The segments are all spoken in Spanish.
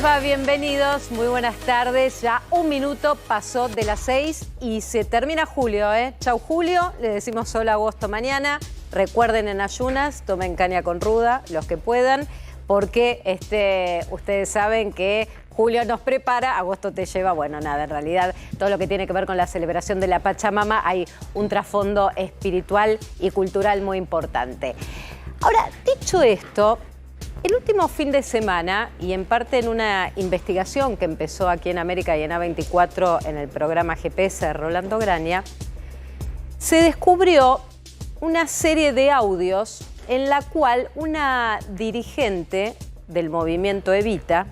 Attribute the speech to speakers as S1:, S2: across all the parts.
S1: les va? Bienvenidos, muy buenas tardes. Ya un minuto pasó de las 6 y se termina julio, ¿eh? Chau julio, le decimos hola agosto mañana. Recuerden en ayunas, tomen caña con ruda, los que puedan, porque ustedes saben que julio nos prepara, agosto te lleva, bueno, nada, en realidad todo lo que tiene que ver con la celebración de la Pachamama, hay un trasfondo espiritual y cultural muy importante. Ahora, dicho esto, el último fin de semana, y en parte en una investigación que empezó aquí en América y en A24 en el programa GPS de Rolando Graña, se descubrió una serie de audios en la cual una dirigente del movimiento Evita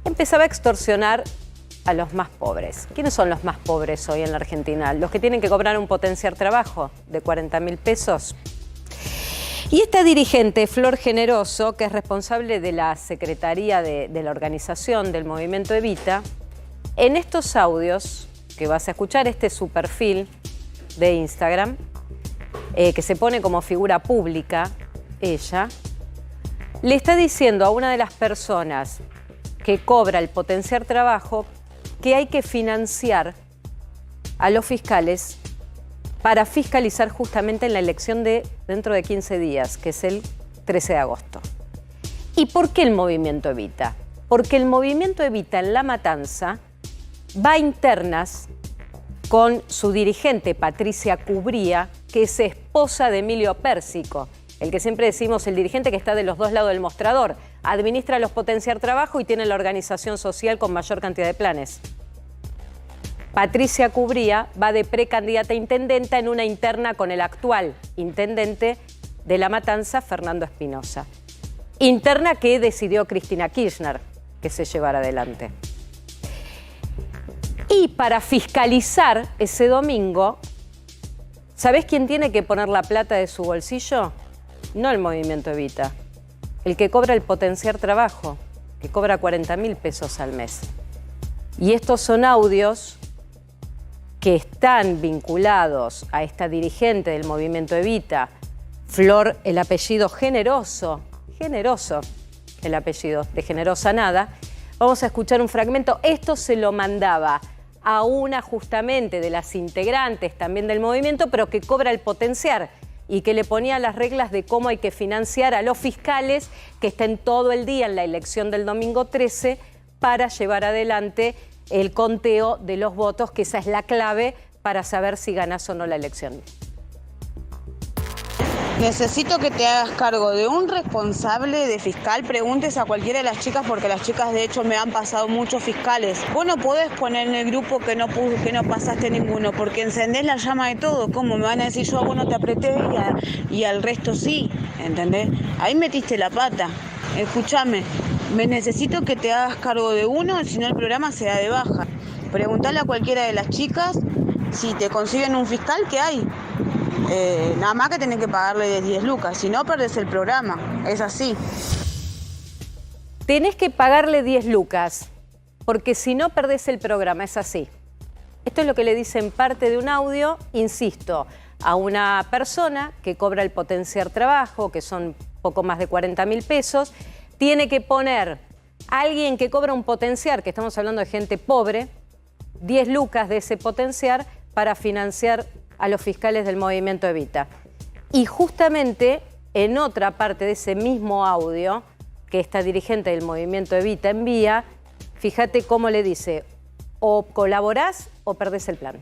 S1: empezaba a extorsionar a los más pobres. ¿Quiénes son los más pobres hoy en la Argentina? Los que tienen que cobrar un potenciar trabajo de 40.000 pesos. Y esta dirigente, Flor Generoso, que es responsable de la Secretaría de la organización del movimiento Evita, en estos audios que vas a escuchar, este es su perfil de Instagram, que se pone como figura pública, ella, le está diciendo a una de las personas que cobra el potenciar trabajo que hay que financiar a los fiscales para fiscalizar justamente en la elección de dentro de 15 días, que es el 13 de agosto. ¿Y por qué el movimiento Evita? Porque el movimiento Evita en La Matanza va a internas con su dirigente Patricia Cubría, que es esposa de Emilio Pérsico, el que siempre decimos el dirigente que está de los dos lados del mostrador, administra los potenciar trabajo y tiene la organización social con mayor cantidad de planes. Patricia Cubría va de precandidata a intendenta en una interna con el actual intendente de La Matanza, Fernando Espinosa. Interna que decidió Cristina Kirchner que se llevara adelante. Y para fiscalizar ese domingo, ¿sabés quién tiene que poner la plata de su bolsillo? No el movimiento Evita, el que cobra el potenciar trabajo, que cobra 40.000 pesos al mes. Y estos son audios que están vinculados a esta dirigente del movimiento Evita, Flor, el apellido Generoso, el apellido de Generosa Nada. Vamos a escuchar un fragmento. Esto se lo mandaba a una justamente de las integrantes también del movimiento, pero que cobra el potenciar y que le ponía las reglas de cómo hay que financiar a los fiscales que estén todo el día en la elección del domingo 13 para llevar adelante el conteo de los votos, que esa es la clave para saber si ganás o no la elección.
S2: Necesito que te hagas cargo de un responsable de fiscal. Preguntes a cualquiera de las chicas, porque las chicas de hecho me han pasado muchos fiscales. Vos no podés poner en el grupo que no pasaste ninguno, porque encendés la llama de todo. ¿Cómo me van a decir yo a vos no te apreté y al resto sí? ¿Entendés? Ahí metiste la pata. Escúchame, me necesito que te hagas cargo de uno, si no el programa se da de baja. Preguntale a cualquiera de las chicas si te consiguen un fiscal, ¿qué hay? Nada más que tenés que pagarle de 10 lucas, si no perdés el programa, es así.
S1: Tenés que pagarle 10 lucas, porque si no perdés el programa, es así. Esto es lo que le dicen parte de un audio, insisto, a una persona que cobra el potenciar trabajo, que son poco más de 40.000 pesos, tiene que poner a alguien que cobra un potenciar, que estamos hablando de gente pobre, 10 lucas de ese potenciar para financiar a los fiscales del movimiento Evita. Y justamente en otra parte de ese mismo audio que esta dirigente del movimiento Evita envía, fíjate cómo le dice, o colaborás o perdés el plan.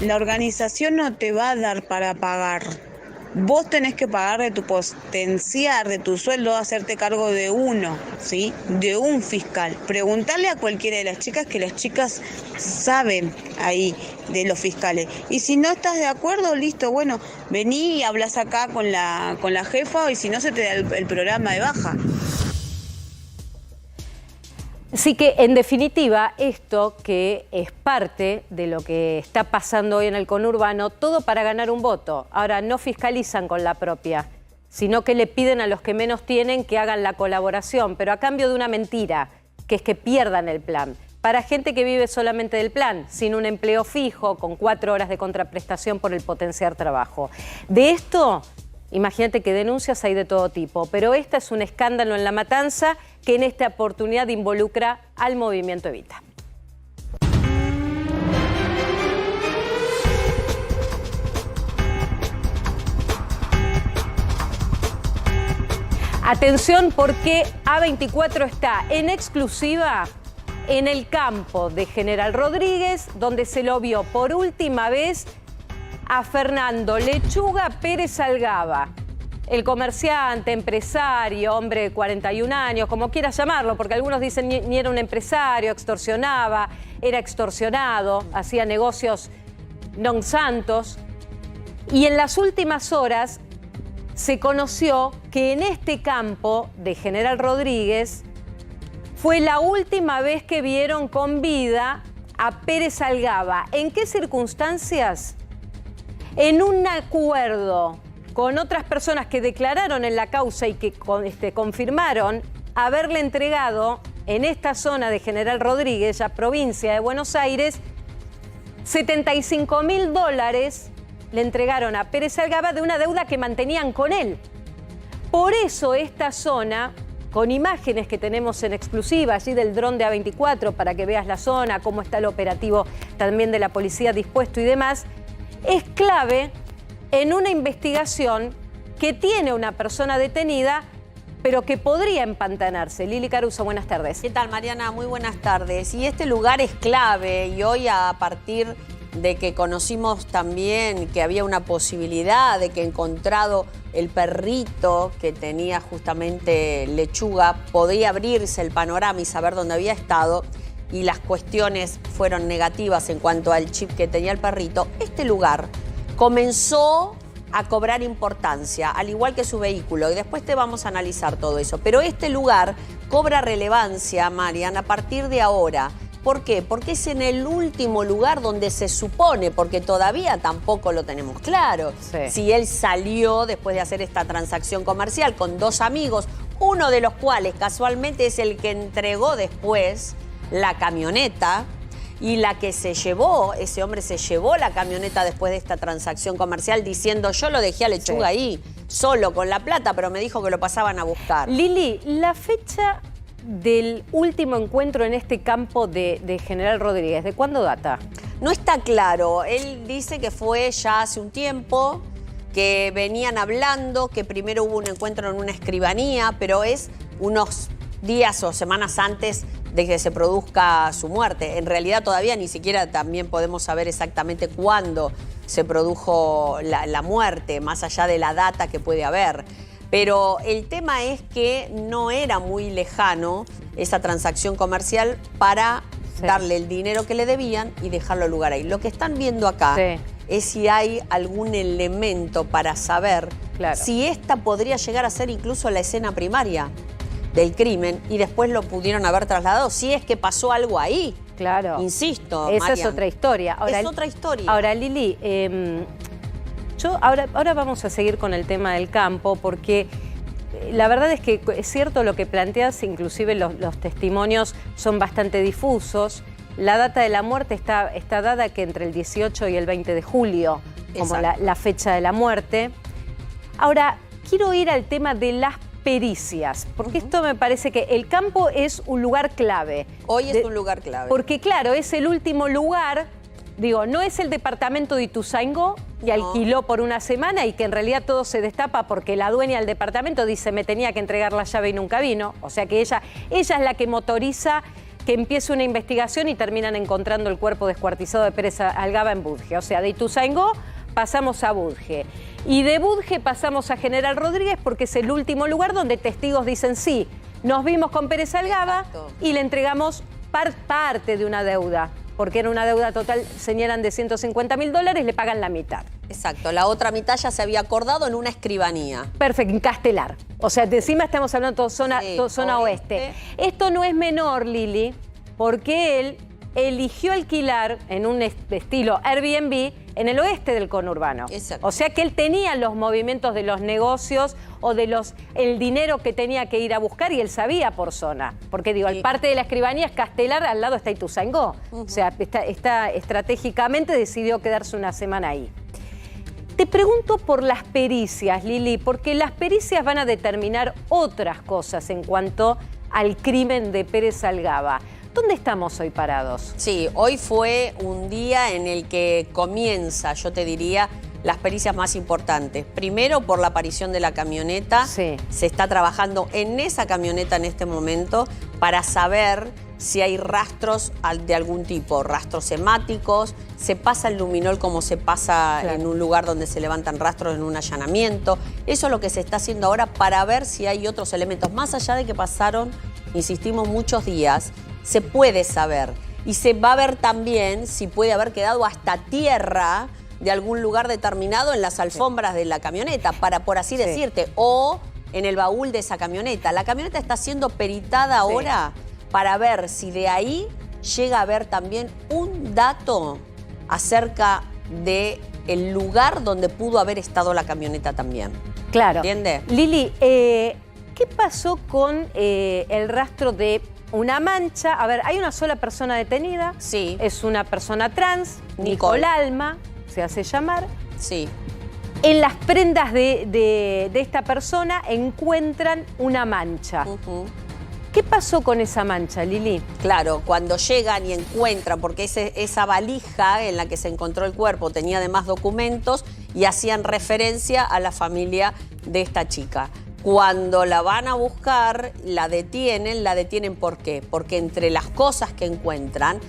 S2: La organización no te va a dar para pagar. Vos tenés que pagar de tu potenciar, de tu sueldo, hacerte cargo de uno, ¿sí? De un fiscal. Preguntarle a cualquiera de las chicas, que las chicas saben ahí de los fiscales. Y si no estás de acuerdo, listo, bueno, vení y hablas acá con la jefa, y si no se te da el programa de baja.
S1: Así que, en definitiva, esto que es parte de lo que está pasando hoy en el conurbano, todo para ganar un voto. Ahora, no fiscalizan con la propia, sino que le piden a los que menos tienen que hagan la colaboración, pero a cambio de una mentira, que es que pierdan el plan. Para gente que vive solamente del plan, sin un empleo fijo, con 4 horas de contraprestación por el potenciar trabajo. De esto, imagínate que denuncias hay de todo tipo, pero esta es un escándalo en La Matanza que en esta oportunidad involucra al movimiento Evita. Atención, porque A24 está en exclusiva en el campo de General Rodríguez, donde se lo vio por última vez a Fernando Lechuga Pérez Algaba, el comerciante, empresario, hombre de 41 años, como quieras llamarlo, porque algunos dicen ni era un empresario, extorsionaba, era extorsionado, hacía negocios non santos. Y en las últimas horas se conoció que en este campo de General Rodríguez fue la última vez que vieron con vida a Pérez Algaba. ¿En qué circunstancias? En un acuerdo con otras personas que declararon en la causa y que confirmaron haberle entregado en esta zona de General Rodríguez, ya provincia de Buenos Aires, $75.000 le entregaron a Pérez Algaba de una deuda que mantenían con él. Por eso esta zona, con imágenes que tenemos en exclusiva allí del dron de A24 para que veas la zona, cómo está el operativo también de la policía dispuesto y demás, es clave en una investigación que tiene una persona detenida, pero que podría empantanarse. Lili Caruso, buenas tardes.
S3: ¿Qué tal, Mariana? Muy buenas tardes. Y este lugar es clave y hoy, a partir de que conocimos también que había una posibilidad de que encontrado el perrito que tenía justamente Lechuga, podía abrirse el panorama y saber dónde había estado, y las cuestiones fueron negativas en cuanto al chip que tenía el perrito, este lugar comenzó a cobrar importancia, al igual que su vehículo, y después te vamos a analizar todo eso. Pero este lugar cobra relevancia, Marian, a partir de ahora. ¿Por qué? Porque es en el último lugar donde se supone, porque todavía tampoco lo tenemos claro, si él salió después de hacer esta transacción comercial con dos amigos, uno de los cuales casualmente es el que entregó después la camioneta, y la que se llevó, ese hombre se llevó la camioneta después de esta transacción comercial diciendo: yo lo dejé a Lechuga ahí, solo con la plata, pero me dijo que lo pasaban a buscar.
S1: Lili, la fecha del último encuentro en este campo de General Rodríguez, ¿de cuándo data?
S3: No está claro. Él dice que fue ya hace un tiempo, que venían hablando, que primero hubo un encuentro en una escribanía, pero es unos días o semanas antes de que se produzca su muerte. En realidad todavía ni siquiera también podemos saber exactamente cuándo se produjo la muerte, más allá de la data que puede haber. Pero el tema es que no era muy lejano esa transacción comercial para darle el dinero que le debían y dejarlo al lugar ahí. Lo que están viendo acá es si hay algún elemento para saber si esta podría llegar a ser incluso la escena primaria del crimen y después lo pudieron haber trasladado, si es que pasó algo ahí.
S1: Claro.
S3: Insisto,
S1: esa
S3: Marian,
S1: es otra historia. Ahora,
S3: es otra historia.
S1: Ahora, Lili, ahora vamos a seguir con el tema del campo, porque la verdad es que es cierto lo que planteas, inclusive los testimonios son bastante difusos. La data de la muerte está dada que entre el 18 y el 20 de julio, como la fecha de la muerte. Ahora, quiero ir al tema de las pericias, porque esto me parece que el campo es un lugar clave.
S3: Hoy es un lugar clave.
S1: Porque claro, es el último lugar, digo, no es el departamento de Ituzaingó, que alquiló por una semana y que en realidad todo se destapa porque la dueña del departamento dice: me tenía que entregar la llave y nunca vino. O sea que ella es la que motoriza que empiece una investigación y terminan encontrando el cuerpo descuartizado de Pérez Algaba en Budge. O sea, de Ituzaingó pasamos a Budge. Y de Budge pasamos a General Rodríguez porque es el último lugar donde testigos dicen: sí, nos vimos con Pérez Algaba y le entregamos parte de una deuda. Porque era una deuda total, señalan, de $150.000, le pagan la mitad.
S3: Exacto, la otra mitad ya se había acordado en una escribanía.
S1: Perfecto, en Castelar. O sea, encima estamos hablando de toda zona oeste. Esto no es menor, Lili, porque él eligió alquilar en un estilo Airbnb en el oeste del conurbano. Exacto. O sea que él tenía los movimientos de los negocios o de el dinero que tenía que ir a buscar, y él sabía por zona. Porque digo, el parte de la escribanía es Castelar, al lado está Ituzaingó. O sea, está estratégicamente decidió quedarse una semana ahí. Te pregunto por las pericias, Lili, porque las pericias van a determinar otras cosas en cuanto al crimen de Pérez Algaba. ¿Dónde estamos hoy parados?
S3: Sí, hoy fue un día en el que comienza, yo te diría, las pericias más importantes. Primero, por la aparición de la camioneta.
S1: Sí.
S3: Se está trabajando en esa camioneta en este momento para saber si hay rastros de algún tipo, rastros hemáticos, se pasa el luminol como se pasa en un lugar donde se levantan rastros en un allanamiento. Eso es lo que se está haciendo ahora para ver si hay otros elementos. Más allá de que pasaron, insistimos, muchos días, se puede saber. Y se va a ver también si puede haber quedado hasta tierra de algún lugar determinado en las alfombras de la camioneta, para, por así decirte, o en el baúl de esa camioneta. La camioneta está siendo peritada ahora para ver si de ahí llega a haber también un dato acerca del lugar donde pudo haber estado la camioneta también.
S1: Claro.
S3: ¿Entiende?
S1: Lili, ¿qué pasó con el rastro de una mancha? A ver, hay una sola persona detenida.
S3: Sí.
S1: Es una persona trans, Nicole Alma, se hace llamar.
S3: Sí.
S1: En las prendas de esta persona encuentran una mancha. ¿Qué pasó con esa mancha, Lili?
S3: Claro, cuando llegan y encuentran, porque esa valija en la que se encontró el cuerpo tenía además documentos y hacían referencia a la familia de esta chica. Cuando la van a buscar, la detienen ¿por qué? Porque entre las cosas que encuentran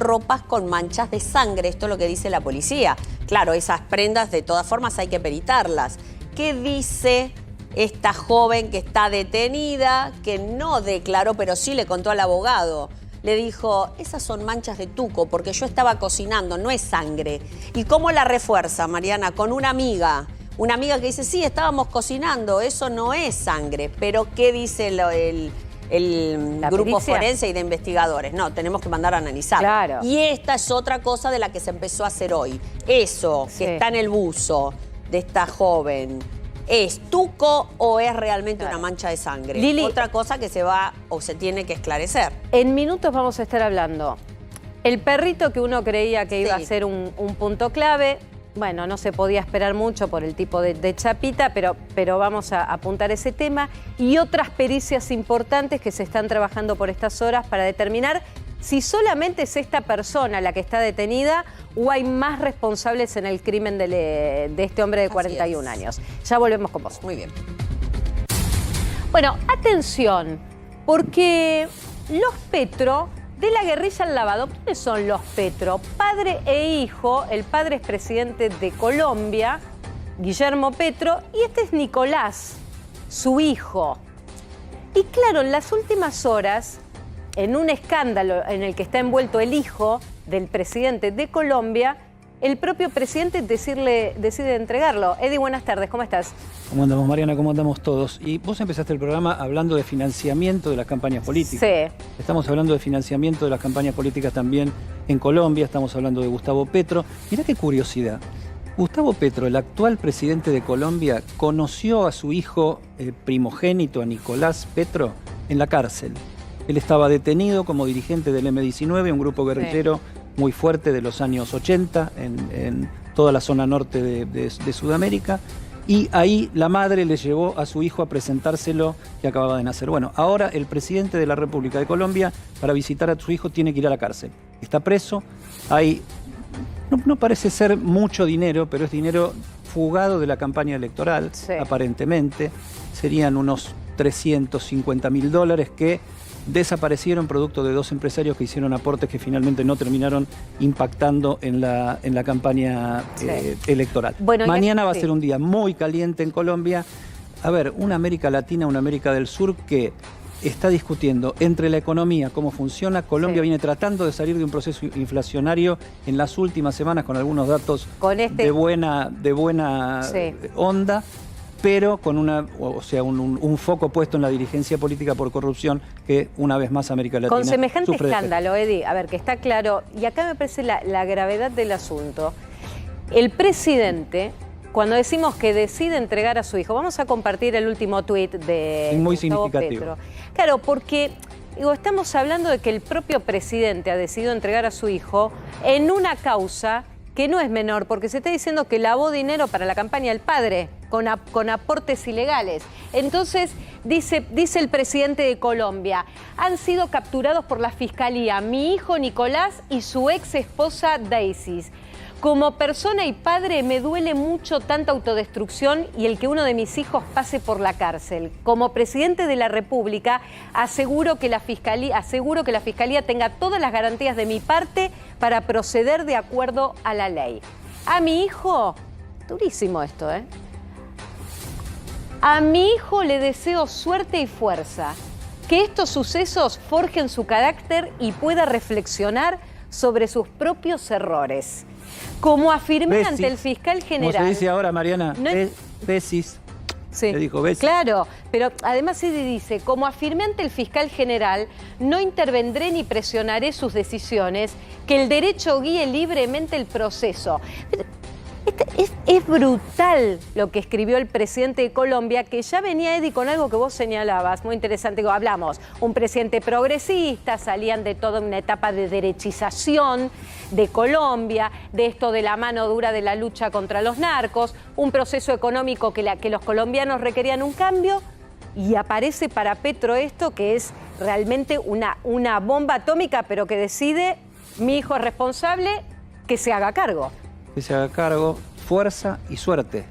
S3: ropas con manchas de sangre, esto es lo que dice la policía. Claro, esas prendas de todas formas hay que peritarlas. ¿Qué dice esta joven que está detenida, que no declaró, pero sí le contó al abogado? Le dijo, esas son manchas de tuco, porque yo estaba cocinando, no es sangre. ¿Y cómo la refuerza, Mariana? Con una amiga que dice, sí, estábamos cocinando, eso no es sangre. Pero ¿qué dice el grupo forense y de investigadores? No, tenemos que mandar a analizar.
S1: Claro.
S3: Y esta es otra cosa de la que se empezó a hacer hoy. Eso que está en el buzo de esta joven, ¿es tuco o es realmente una mancha de sangre?
S1: Lili,
S3: otra cosa que se va o se tiene que esclarecer.
S1: En minutos vamos a estar hablando. El perrito que uno creía que iba a ser un punto clave, bueno, no se podía esperar mucho por el tipo de chapita, pero vamos a apuntar ese tema. Y otras pericias importantes que se están trabajando por estas horas para determinar si solamente es esta persona la que está detenida o hay más responsables en el crimen de este hombre de 41 años. Ya volvemos con vos.
S3: Muy bien.
S1: Bueno, atención, porque los Petro de la guerrilla al lavado. ¿Quiénes son los Petro? Padre e hijo. El padre es presidente de Colombia, Guillermo Petro, y este es Nicolás, su hijo. Y claro, en las últimas horas, en un escándalo en el que está envuelto el hijo del presidente de Colombia, el propio presidente decide entregarlo. Eddie, buenas tardes, ¿cómo estás?
S4: ¿Cómo andamos, Mariana? ¿Cómo andamos todos? Y vos empezaste el programa hablando de financiamiento de las campañas políticas.
S1: Sí.
S4: Estamos hablando de financiamiento de las campañas políticas también en Colombia, estamos hablando de Gustavo Petro. Mirá qué curiosidad. Gustavo Petro, el actual presidente de Colombia, conoció a su hijo primogénito, a Nicolás Petro, en la cárcel. Él estaba detenido como dirigente del M-19, un grupo guerrillero muy fuerte de los años 80 en toda la zona norte de Sudamérica. Y ahí la madre le llevó a su hijo a presentárselo, que acababa de nacer. Bueno, ahora el presidente de la República de Colombia, para visitar a su hijo, tiene que ir a la cárcel. Está preso, no parece ser mucho dinero, pero es dinero fugado de la campaña electoral, aparentemente. Serían unos $350.000 que desaparecieron producto de dos empresarios que hicieron aportes que finalmente no terminaron impactando en la campaña electoral. Bueno, mañana va a ser un día muy caliente en Colombia. A ver, una América Latina, una América del Sur que está discutiendo entre la economía, cómo funciona. Colombia viene tratando de salir de un proceso inflacionario en las últimas semanas con algunos datos de buena onda, pero con un foco puesto en la dirigencia política por corrupción que una vez más América Latina
S1: con semejante escándalo, Eddie, a ver, que está claro, y acá me parece la gravedad del asunto. El presidente, cuando decimos que decide entregar a su hijo, vamos a compartir el último tuit de
S4: muy
S1: Gustavo
S4: significativo.
S1: Petro. Claro, porque estamos hablando de que el propio presidente ha decidido entregar a su hijo en una causa que no es menor, porque se está diciendo que lavó dinero para la campaña del padre, con aportes ilegales. Entonces, dice el presidente de Colombia, han sido capturados por la Fiscalía mi hijo Nicolás y su ex esposa Daisy. Como persona y padre me duele mucho tanta autodestrucción y el que uno de mis hijos pase por la cárcel. Como presidente de la República aseguro que la Fiscalía tenga todas las garantías de mi parte para proceder de acuerdo a la ley. A mi hijo, durísimo esto, ¿eh? A mi hijo le deseo suerte y fuerza, que estos sucesos forjen su carácter y pueda reflexionar sobre sus propios errores. Como afirmé ante el fiscal general...
S4: Como se dice ahora, Mariana, Besis.
S1: Sí,
S4: le dijo Besis.
S1: Claro, pero además se dice, como afirmé ante el fiscal general, no intervendré ni presionaré sus decisiones, que el derecho guíe libremente el proceso. Es brutal lo que escribió el presidente de Colombia, que ya venía, Eddie, con algo que vos señalabas, muy interesante. Hablamos, un presidente progresista, salían de toda una etapa de derechización de Colombia, de esto de la mano dura de la lucha contra los narcos, un proceso económico que los colombianos requerían un cambio, y aparece para Petro esto que es realmente una bomba atómica, pero que decide, mi hijo es responsable, que se haga cargo.
S4: Que se haga cargo, fuerza y suerte.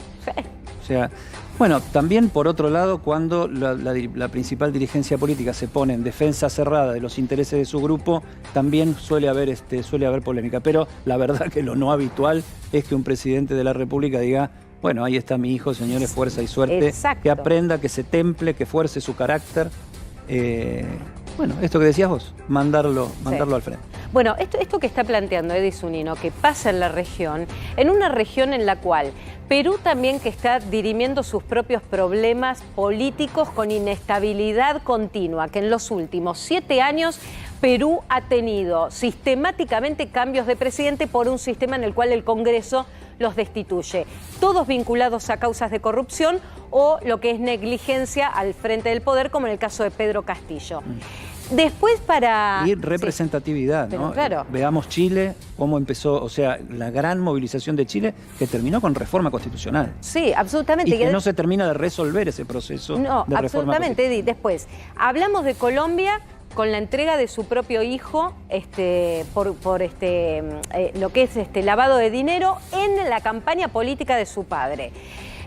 S4: O sea, bueno, también por otro lado, cuando la principal dirigencia política se pone en defensa cerrada de los intereses de su grupo, también suele haber polémica. Pero la verdad que lo no habitual es que un presidente de la República diga, bueno, ahí está mi hijo, señores, fuerza y suerte.
S1: Exacto.
S4: Que aprenda, que se temple, que fuerce su carácter. Bueno, esto que decías vos, mandarlo al frente.
S1: Bueno, esto que está planteando Eddie Zunino, que pasa en la región, en una región en la cual Perú también que está dirimiendo sus propios problemas políticos con inestabilidad continua, que en los últimos 7 años Perú ha tenido sistemáticamente cambios de presidente por un sistema en el cual el Congreso los destituye, todos vinculados a causas de corrupción o lo que es negligencia al frente del poder, como en el caso de Pedro Castillo. Después para...
S4: Y representatividad,
S1: sí,
S4: ¿no?
S1: Claro.
S4: Veamos Chile, cómo empezó, o sea, la gran movilización de Chile que terminó con reforma constitucional.
S1: Sí, absolutamente.
S4: Y que no se termina de resolver ese proceso de reforma constitucional.
S1: Absolutamente, Eddie. Después, hablamos de Colombia con la entrega de su propio hijo por lo que es lavado de dinero en la campaña política de su padre.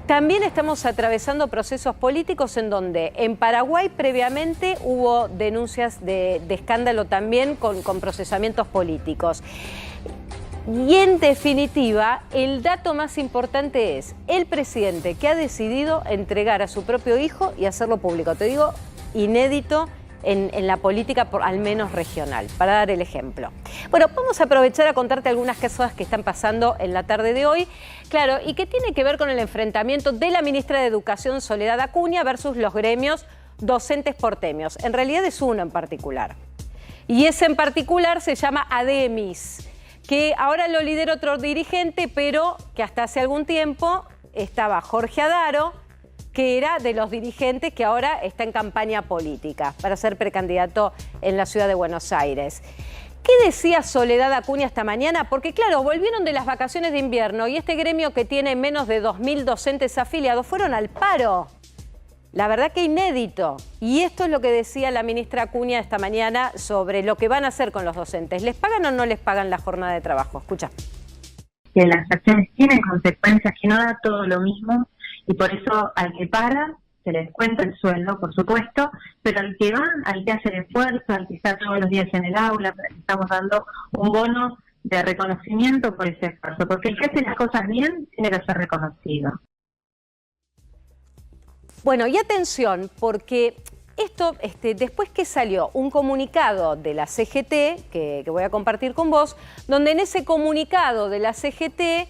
S1: También estamos atravesando procesos políticos en donde en Paraguay previamente hubo denuncias de escándalo también con procesamientos políticos. Y en definitiva, el dato más importante es el presidente que ha decidido entregar a su propio hijo y hacerlo público. Te digo, inédito en la política, al menos regional, para dar el ejemplo. Bueno, vamos a aprovechar a contarte algunas cosas que están pasando en la tarde de hoy, claro, y que tiene que ver con el enfrentamiento de la ministra de Educación, Soledad Acuña, versus los gremios docentes porteños. En realidad es uno en particular. Y ese en particular se llama ADEMIS, que ahora lo lidera otro dirigente, pero que hasta hace algún tiempo estaba Jorge Adaro, que era de los dirigentes que ahora está en campaña política para ser precandidato en la ciudad de Buenos Aires. ¿Qué decía Soledad Acuña esta mañana? Porque claro, volvieron de las vacaciones de invierno y este gremio que tiene menos de 2.000 docentes afiliados fueron al paro. La verdad que inédito. Y esto es lo que decía la ministra Acuña esta mañana sobre lo que van a hacer con los docentes. ¿Les pagan o no les pagan la jornada de trabajo? Escucha.
S5: Que las acciones tienen consecuencias, que no da todo lo mismo. Y por eso al que para se le descuenta el sueldo, por supuesto, pero al que va, al que hace el esfuerzo, al que está todos los días en el aula, estamos dando un bono de reconocimiento por ese esfuerzo, porque el que hace las cosas bien tiene que ser reconocido.
S1: Bueno, y atención, porque esto, después que salió un comunicado de la CGT, que voy a compartir con vos, donde en ese comunicado de la CGT,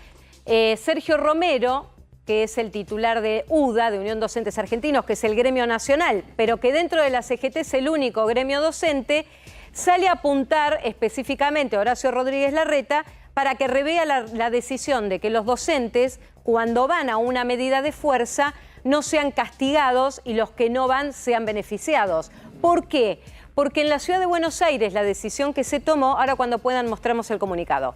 S1: Sergio Romero, que es el titular de UDA, de Unión Docentes Argentinos, que es el gremio nacional, pero que dentro de la CGT es el único gremio docente, sale a apuntar específicamente a Horacio Rodríguez Larreta para que revea la decisión de que los docentes, cuando van a una medida de fuerza, no sean castigados y los que no van sean beneficiados. ¿Por qué? Porque en la ciudad de Buenos Aires la decisión que se tomó, ahora cuando puedan mostramos el comunicado,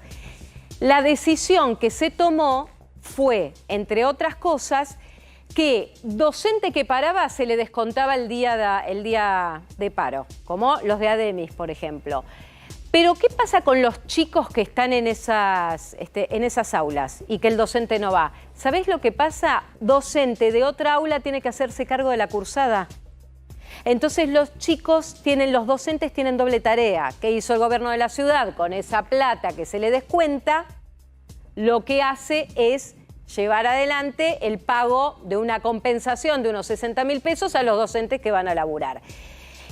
S1: La decisión que se tomó fue, entre otras cosas, que docente que paraba se le descontaba el día de paro, como los de ADEMIS, por ejemplo. Pero, ¿qué pasa con los chicos que están en esas aulas y que el docente no va? ¿Sabés lo que pasa? Docente de otra aula tiene que hacerse cargo de la cursada. Entonces los docentes tienen doble tarea. ¿Qué hizo el gobierno de la ciudad? Con esa plata que se le descuenta, lo que hace es llevar adelante el pago de una compensación de unos 60.000 pesos a los docentes que van a laburar.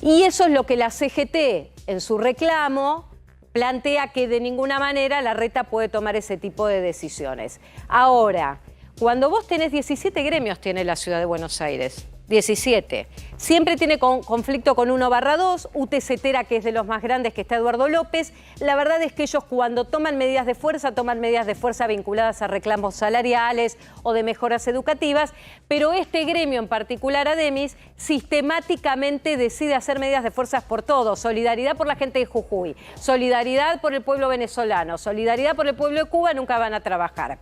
S1: Y eso es lo que la CGT, en su reclamo, plantea que de ninguna manera la reta puede tomar ese tipo de decisiones. Ahora, cuando vos tenés 17 gremios, tiene la ciudad de Buenos Aires. 17. Siempre tiene conflicto con 1/2, UTCTera, que es de los más grandes, que está Eduardo López. La verdad es que ellos cuando toman medidas de fuerza vinculadas a reclamos salariales o de mejoras educativas, pero este gremio en particular, ADEMIS, sistemáticamente decide hacer medidas de fuerza por todo. Solidaridad por la gente de Jujuy, solidaridad por el pueblo venezolano, solidaridad por el pueblo de Cuba, nunca van a trabajar.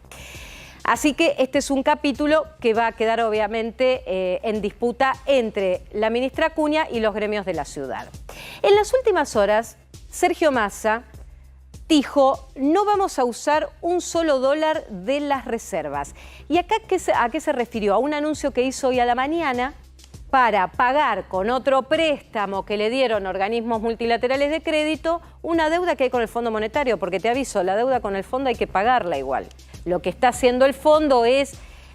S1: Así que este es un capítulo que va a quedar obviamente en disputa entre la ministra Acuña y los gremios de la ciudad. En las últimas horas, Sergio Massa dijo: no vamos a usar un solo dólar de las reservas. ¿Y acá a qué se refirió? A un anuncio que hizo hoy a la mañana para pagar con otro préstamo que le dieron organismos multilaterales de crédito una deuda que hay con el Fondo Monetario, porque te aviso, la deuda con el fondo hay que pagarla igual. Lo que está haciendo el fondo es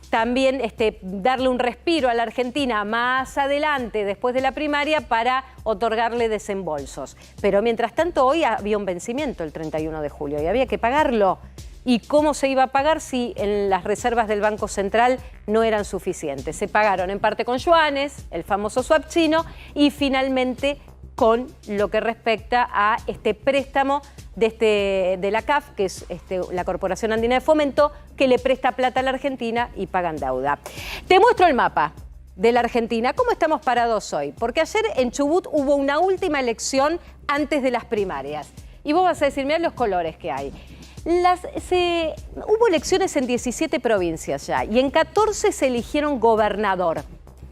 S1: también darle un respiro a la Argentina más adelante, después de la primaria, para otorgarle desembolsos. Pero mientras tanto, hoy había un vencimiento el 31 de julio y había que pagarlo. ¿Y cómo se iba a pagar si en las reservas del Banco Central no eran suficientes? Se pagaron en parte con yuanes, el famoso swap chino, y finalmente con lo que respecta a este préstamo de la CAF, que es la Corporación Andina de Fomento, que le presta plata a la Argentina y pagan deuda. Te muestro el mapa de la Argentina. ¿Cómo estamos parados hoy? Porque ayer en Chubut hubo una última elección antes de las primarias. Y vos vas a decir, mirá los colores que hay. Hubo elecciones en 17 provincias ya y en 14 se eligieron gobernador.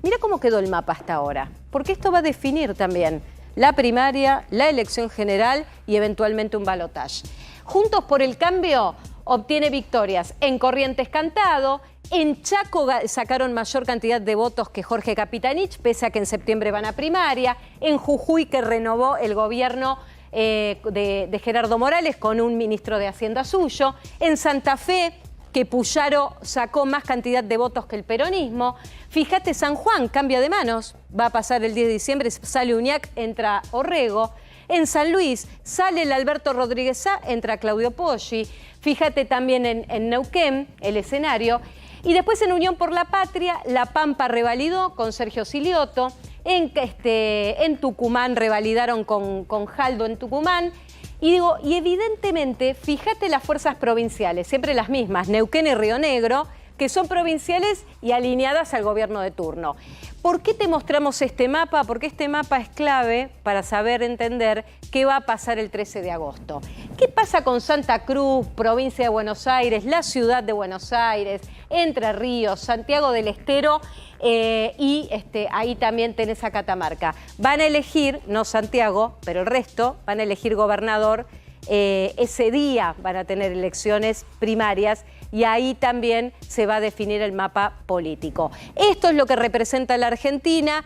S1: Mira cómo quedó el mapa hasta ahora, porque esto va a definir también la primaria, la elección general y eventualmente un balotaje. Juntos por el Cambio obtiene victorias en Corrientes Cantado, en Chaco sacaron mayor cantidad de votos que Jorge Capitanich, pese a que en septiembre van a primaria, en Jujuy, que renovó el gobierno de Gerardo Morales con un ministro de Hacienda suyo, en Santa Fe, que Puyaro sacó más cantidad de votos que el peronismo. Fíjate, San Juan cambia de manos, va a pasar el 10 de diciembre, sale Uñac, entra Orrego. En San Luis sale el Alberto Rodríguez Sá, entra Claudio Poggi. Fíjate también en Neuquén, el escenario. Y después en Unión por la Patria, La Pampa revalidó con Sergio Silioto. En Tucumán revalidaron con Jaldo en Tucumán. Y evidentemente, fíjate las fuerzas provinciales, siempre las mismas, Neuquén y Río Negro, que son provinciales y alineadas al gobierno de turno. ¿Por qué te mostramos este mapa? Porque este mapa es clave para saber entender qué va a pasar el 13 de agosto. ¿Qué pasa con Santa Cruz, provincia de Buenos Aires, la ciudad de Buenos Aires, Entre Ríos, Santiago del Estero y ahí también tenés a Catamarca? Van a elegir, no Santiago, pero el resto, van a elegir gobernador. Ese día van a tener elecciones primarias y ahí también se va a definir el mapa político. Esto es lo que representa la Argentina.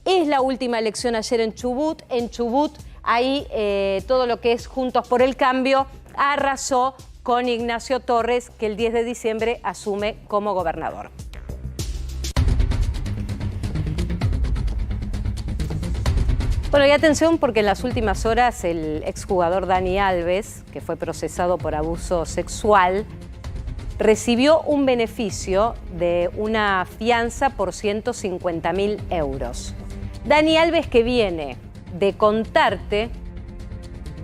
S1: Es la última elección ayer en Chubut. En Chubut, ahí todo lo que es Juntos por el Cambio arrasó con Ignacio Torres, que el 10 de diciembre asume como gobernador. Bueno, y atención porque en las últimas horas el exjugador Dani Alves, que fue procesado por abuso sexual, recibió un beneficio de una fianza por 150.000 euros. Dani Alves, que viene de contarte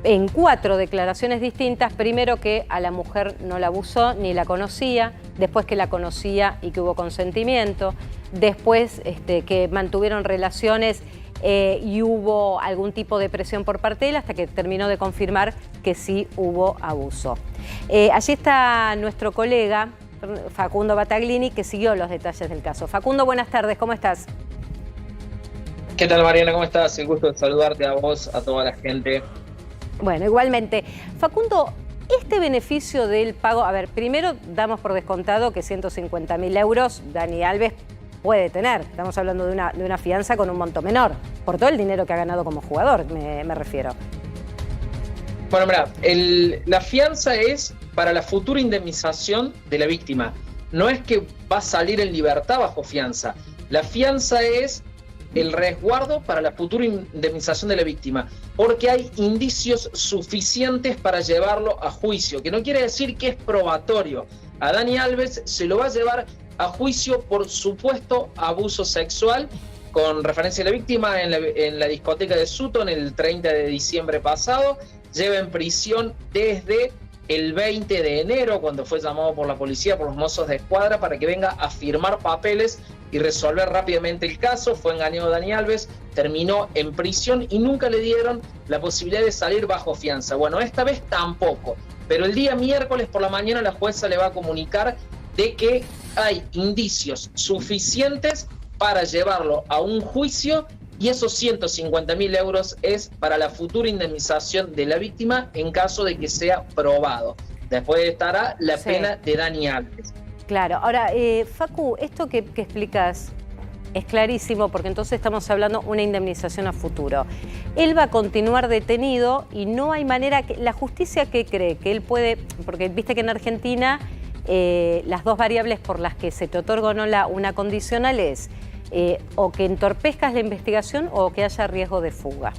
S1: en 4 declaraciones distintas, primero que a la mujer no la abusó ni la conocía, después que la conocía y que hubo consentimiento, después que mantuvieron relaciones y hubo algún tipo de presión por parte de él hasta que terminó de confirmar que sí hubo abuso. Allí está nuestro colega Facundo Battaglini, que siguió los detalles del caso. Facundo, buenas tardes, ¿cómo estás?
S6: ¿Qué tal, Mariana? ¿Cómo estás? El gusto de saludarte a vos, a toda la gente.
S1: Bueno, igualmente. Facundo, este beneficio del pago, a ver, primero damos por descontado que 150.000 euros Dani Alves puede tener. Estamos hablando de una fianza con un monto menor, por todo el dinero que ha ganado como jugador, me refiero.
S6: Bueno, mira, la fianza es para la futura indemnización de la víctima. No es que va a salir en libertad bajo fianza. La fianza es el resguardo para la futura indemnización de la víctima, porque hay indicios suficientes para llevarlo a juicio, que no quiere decir que es probatorio. A Dani Alves se lo va a llevar a juicio por supuesto abuso sexual, con referencia a la víctima en la discoteca de Sutton el 30 de diciembre pasado. Lleva en prisión desde el 20 de enero, cuando fue llamado por la policía, por los mozos de escuadra, para que venga a firmar papeles y resolver rápidamente el caso. Fue engañado Dani Alves, terminó en prisión y nunca le dieron la posibilidad de salir bajo fianza. Bueno, esta vez tampoco, pero el día miércoles por la mañana la jueza le va a comunicar de que hay indicios suficientes para llevarlo a un juicio, y esos 150.000 euros es para la futura indemnización de la víctima en caso de que sea probado. Después estará la pena de Dani Alves.
S1: Claro, ahora, Facu, esto que explicas es clarísimo, porque entonces estamos hablando de una indemnización a futuro. Él va a continuar detenido y no hay manera que la justicia que cree que él puede, porque viste que en Argentina las dos variables por las que se te otorga o no una condicional es o que entorpezcas la investigación o que haya riesgo de fuga.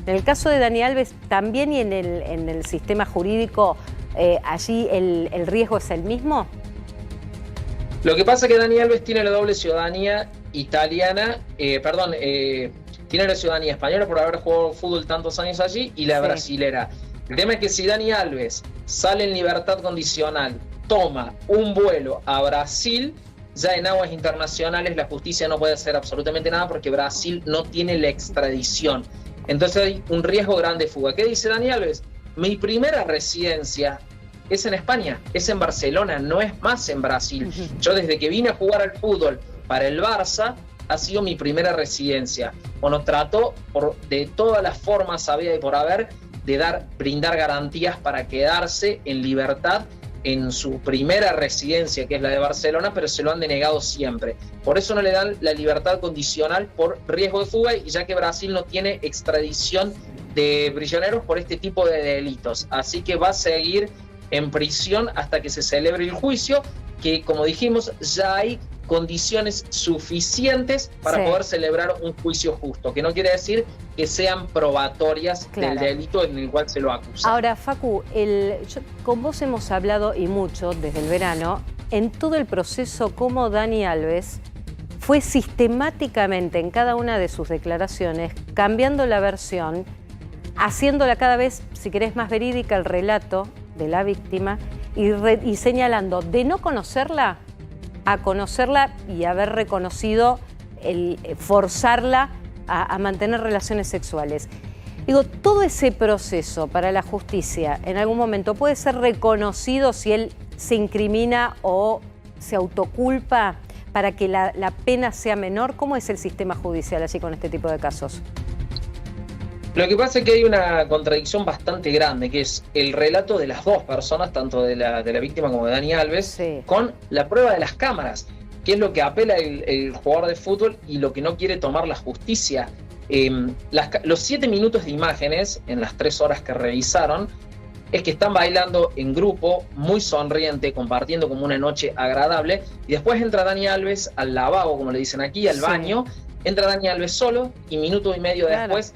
S1: En el caso de Dani Alves también, y en el sistema jurídico allí el riesgo es el mismo.
S6: Lo que pasa es que Dani Alves tiene la doble ciudadanía italiana, tiene la ciudadanía española por haber jugado fútbol tantos años allí, y la brasilera. El tema es que si Dani Alves sale en libertad condicional, toma un vuelo a Brasil, ya en aguas internacionales la justicia no puede hacer absolutamente nada porque Brasil no tiene la extradición. Entonces hay un riesgo grande de fuga. ¿Qué dice Dani Alves? Mi primera residencia es en España, es en Barcelona, no es más en Brasil. Yo desde que vine a jugar al fútbol para el Barça, ha sido mi primera residencia. Bueno, trató de todas las formas había y por haber de brindar garantías para quedarse en libertad en su primera residencia, que es la de Barcelona, pero se lo han denegado siempre. Por eso no le dan la libertad condicional por riesgo de fuga, y ya que Brasil no tiene extradición de prisioneros por este tipo de delitos. Así que va a seguir en prisión hasta que se celebre el juicio, que como dijimos ya hay condiciones suficientes para poder celebrar un juicio justo, que no quiere decir que sean probatorias del delito en el cual se lo acusa.
S1: Ahora, Facu, con vos hemos hablado y mucho desde el verano en todo el proceso cómo Dani Alves fue sistemáticamente en cada una de sus declaraciones cambiando la versión, haciéndola cada vez, si querés, más verídica el relato de la víctima y señalando de no conocerla a conocerla y haber reconocido forzarla a mantener relaciones sexuales. Digo, todo ese proceso para la justicia en algún momento puede ser reconocido si él se incrimina o se autoculpa para que la pena sea menor. ¿Cómo es el sistema judicial así con este tipo de casos?
S6: Lo que pasa es que hay una contradicción bastante grande, que es el relato de las dos personas, tanto de la víctima como de Dani Alves, con la prueba de las cámaras, que es lo que apela el jugador de fútbol y lo que no quiere tomar la justicia. Los 7 minutos de imágenes, en las 3 horas que revisaron, es que están bailando en grupo, muy sonriente, compartiendo como una noche agradable, y después entra Dani Alves al lavabo, como le dicen aquí, al baño, entra Dani Alves solo, y minuto y medio después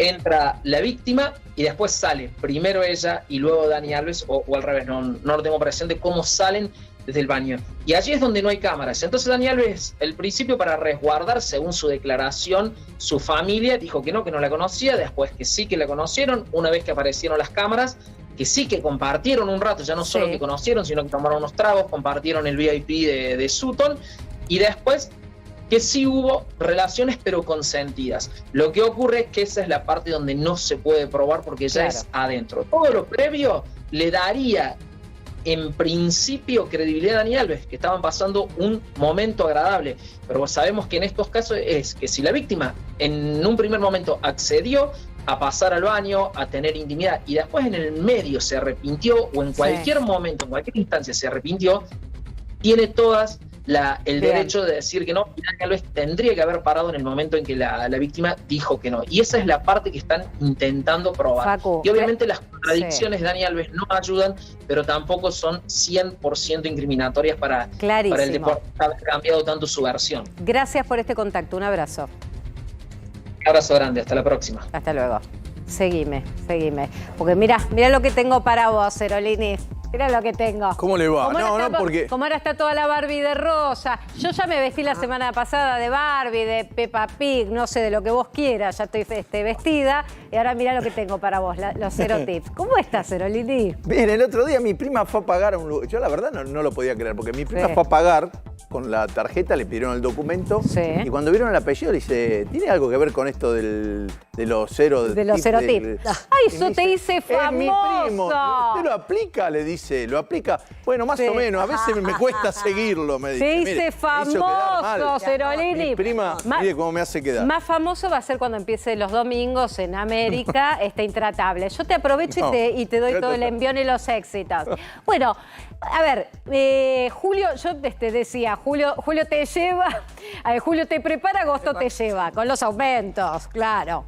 S6: entra la víctima y después sale primero ella y luego Dani Alves, o al revés, no lo tengo presente cómo salen desde el baño. Y allí es donde no hay cámaras. Entonces Dani Alves, al principio, para resguardar, según su declaración, su familia dijo que no la conocía, después que sí que la conocieron, una vez que aparecieron las cámaras, que sí que compartieron un rato, ya no solo que conocieron, sino que tomaron unos tragos, compartieron el VIP de Sutton, y después que sí hubo relaciones pero consentidas. Lo que ocurre es que esa es la parte donde no se puede probar porque ya es adentro. Todo lo previo le daría en principio credibilidad a Dani Alves, que estaban pasando un momento agradable, pero sabemos que en estos casos es que si la víctima en un primer momento accedió a pasar al baño, a tener intimidad y después en el medio se arrepintió o en cualquier momento, en cualquier instancia se arrepintió, tiene todas el derecho de decir que no, y Dani Alves tendría que haber parado en el momento en que la víctima dijo que no. Y esa es la parte que están intentando probar.
S1: Facu,
S6: y obviamente las contradicciones de Dani Alves no ayudan, pero tampoco son 100% incriminatorias para el deporte haber cambiado tanto su versión.
S1: Gracias por este contacto, un abrazo.
S6: Un abrazo grande, hasta la próxima.
S1: Hasta luego. Seguime. Porque mira lo que tengo para vos, Cerolini. Mira lo que tengo.
S7: ¿Cómo le va?
S1: Porque... Como ahora está toda la Barbie de rosa. Yo ya me vestí la semana pasada de Barbie, de Peppa Pig, no sé, de lo que vos quieras. Ya estoy vestida. Y ahora mira lo que tengo para vos, los 0 tips. ¿Cómo estás, Cerolini?
S7: Bien, el otro día mi prima fue a pagar a un lugar. Yo la verdad no lo podía creer, porque mi prima fue a pagar con la tarjeta, le pidieron el documento. Y cuando vieron el apellido, le dice, ¿tiene algo que ver con esto de los 0 tips?
S1: De los 0 tips. ¡Ay, eso te hice famoso!
S7: Es mi primo. ¿Usted lo aplica? Le dice, ¿lo aplica? Bueno, más o menos. A veces me cuesta seguirlo, me dice.
S1: Te hice famoso, Cerolini.
S7: Mi prima, mire cómo me hace quedar.
S1: Más famoso va a ser cuando empiece los domingos en América, Intratable. Yo te aprovecho y te doy todo el envión y los éxitos. Bueno, a ver, Julio, yo te decía, Julio te lleva, Julio te prepara, agosto te lleva, con los aumentos, claro.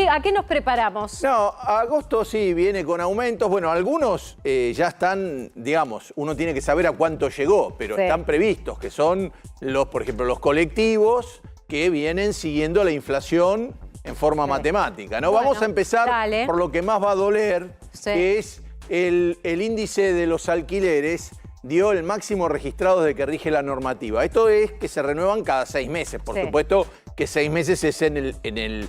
S1: ¿A qué nos preparamos?
S7: No, agosto sí viene con aumentos. Bueno, algunos ya están, digamos, uno tiene que saber a cuánto llegó, pero están previstos, que son, por ejemplo, los colectivos que vienen siguiendo la inflación en forma matemática, ¿no? Bueno, vamos a empezar por lo que más va a doler, que es el índice de los alquileres. Dio el máximo registrado desde que rige la normativa. Esto es que se renuevan cada 6 meses. Por supuesto que 6 meses es en el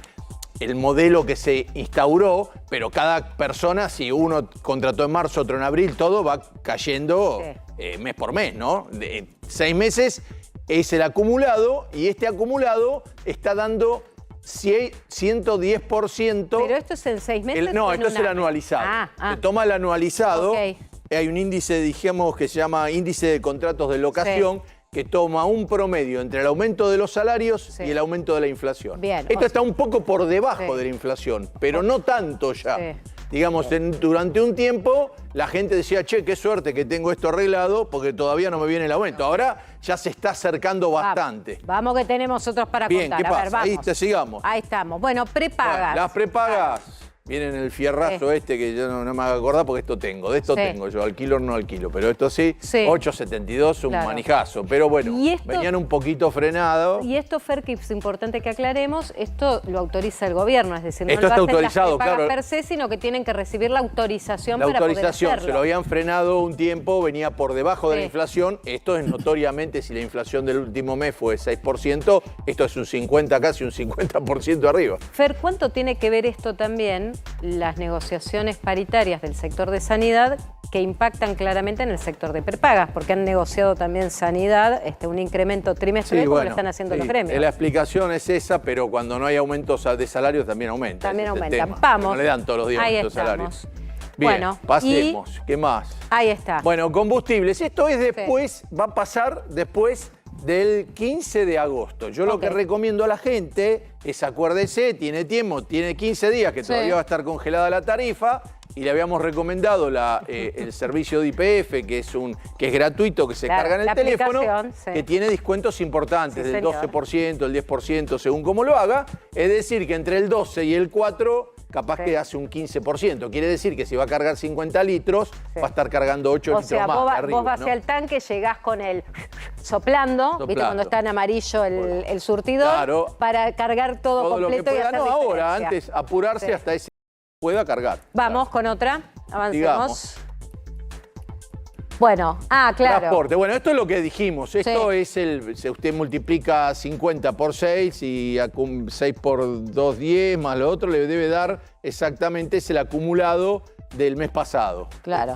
S7: modelo que se instauró, pero cada persona, si uno contrató en marzo, otro en abril, todo va cayendo mes por mes, ¿no? 6 meses es el acumulado y este acumulado está dando 110%.
S1: ¿Pero esto es en 6 meses?
S7: No, esto es el anualizado. Se toma el anualizado. Hay un índice, dijimos, que se llama índice de contratos de locación, que toma un promedio entre el aumento de los salarios y el aumento de la inflación. Esto está un poco por debajo de la inflación, pero no tanto ya. Digamos, durante un tiempo la gente decía, che, qué suerte que tengo esto arreglado porque todavía no me viene el aumento. Ahora ya se está acercando bastante.
S1: Vamos que tenemos otros para contar.
S7: ¿Qué pasa?
S1: A ver, vamos.
S7: Ahí te sigamos.
S1: Ahí estamos. Bueno, prepagas.
S7: Las prepagas. Vienen el fierrazo que yo no me hago acordar porque esto tengo. De esto tengo yo. Alquilo o no alquilo. Pero esto sí. 8.72, un manijazo. Pero bueno, venían un poquito frenados.
S1: Y esto, Fer, que es importante que aclaremos, esto lo autoriza el gobierno. Es decir, no
S7: esto
S1: lo
S7: está
S1: hacen
S7: autorizado,
S1: las prepagas per se, sino que tienen que recibir la autorización para poder hacerlo.
S7: Se lo habían frenado un tiempo, venía por debajo de la inflación. Esto es notoriamente, si la inflación del último mes fue 6%, esto es un 50, casi un 50% arriba.
S1: Fer, ¿cuánto tiene que ver esto también, las negociaciones paritarias del sector de sanidad, que impactan claramente en el sector de prepagas? Porque han negociado también sanidad un incremento trimestral, como lo están haciendo los gremios.
S7: La explicación es esa, pero cuando no hay aumentos de salarios también aumenta.
S1: También aumentan. Vamos.
S7: No le dan todos los días aumentos de salarios. Bien,
S1: bueno,
S7: pasemos. ¿Qué más?
S1: Ahí está.
S7: Bueno, combustibles. Esto es después, va a pasar después del 15 de agosto. Yo lo que recomiendo a la gente es, acuérdese, tiene tiempo, tiene 15 días que todavía va a estar congelada la tarifa, y le habamos recomendado el servicio de YPF, que es gratuito, que se carga en el teléfono, que tiene descuentos importantes, del 12%, el 10%, según como lo haga. Es decir, que entre el 12 y el 4... capaz que hace un 15%. Quiere decir que si va a cargar 50 litros, va a estar cargando 8 litros más.
S1: O sea, vos vas hacia el tanque, llegás con el soplando, ¿viste? Cuando está en amarillo el surtidor, para cargar todo completo y hacer diferencia.
S7: Ahora, antes, apurarse hasta ese pueda cargar.
S1: Vamos con otra, avancemos. Digamos. Bueno, claro.
S7: Transporte. Bueno, esto es lo que dijimos. Esto es si usted multiplica 50 por 6 y 6 por 2, 10, más lo otro, le debe dar exactamente, es el acumulado del mes pasado.
S1: Claro.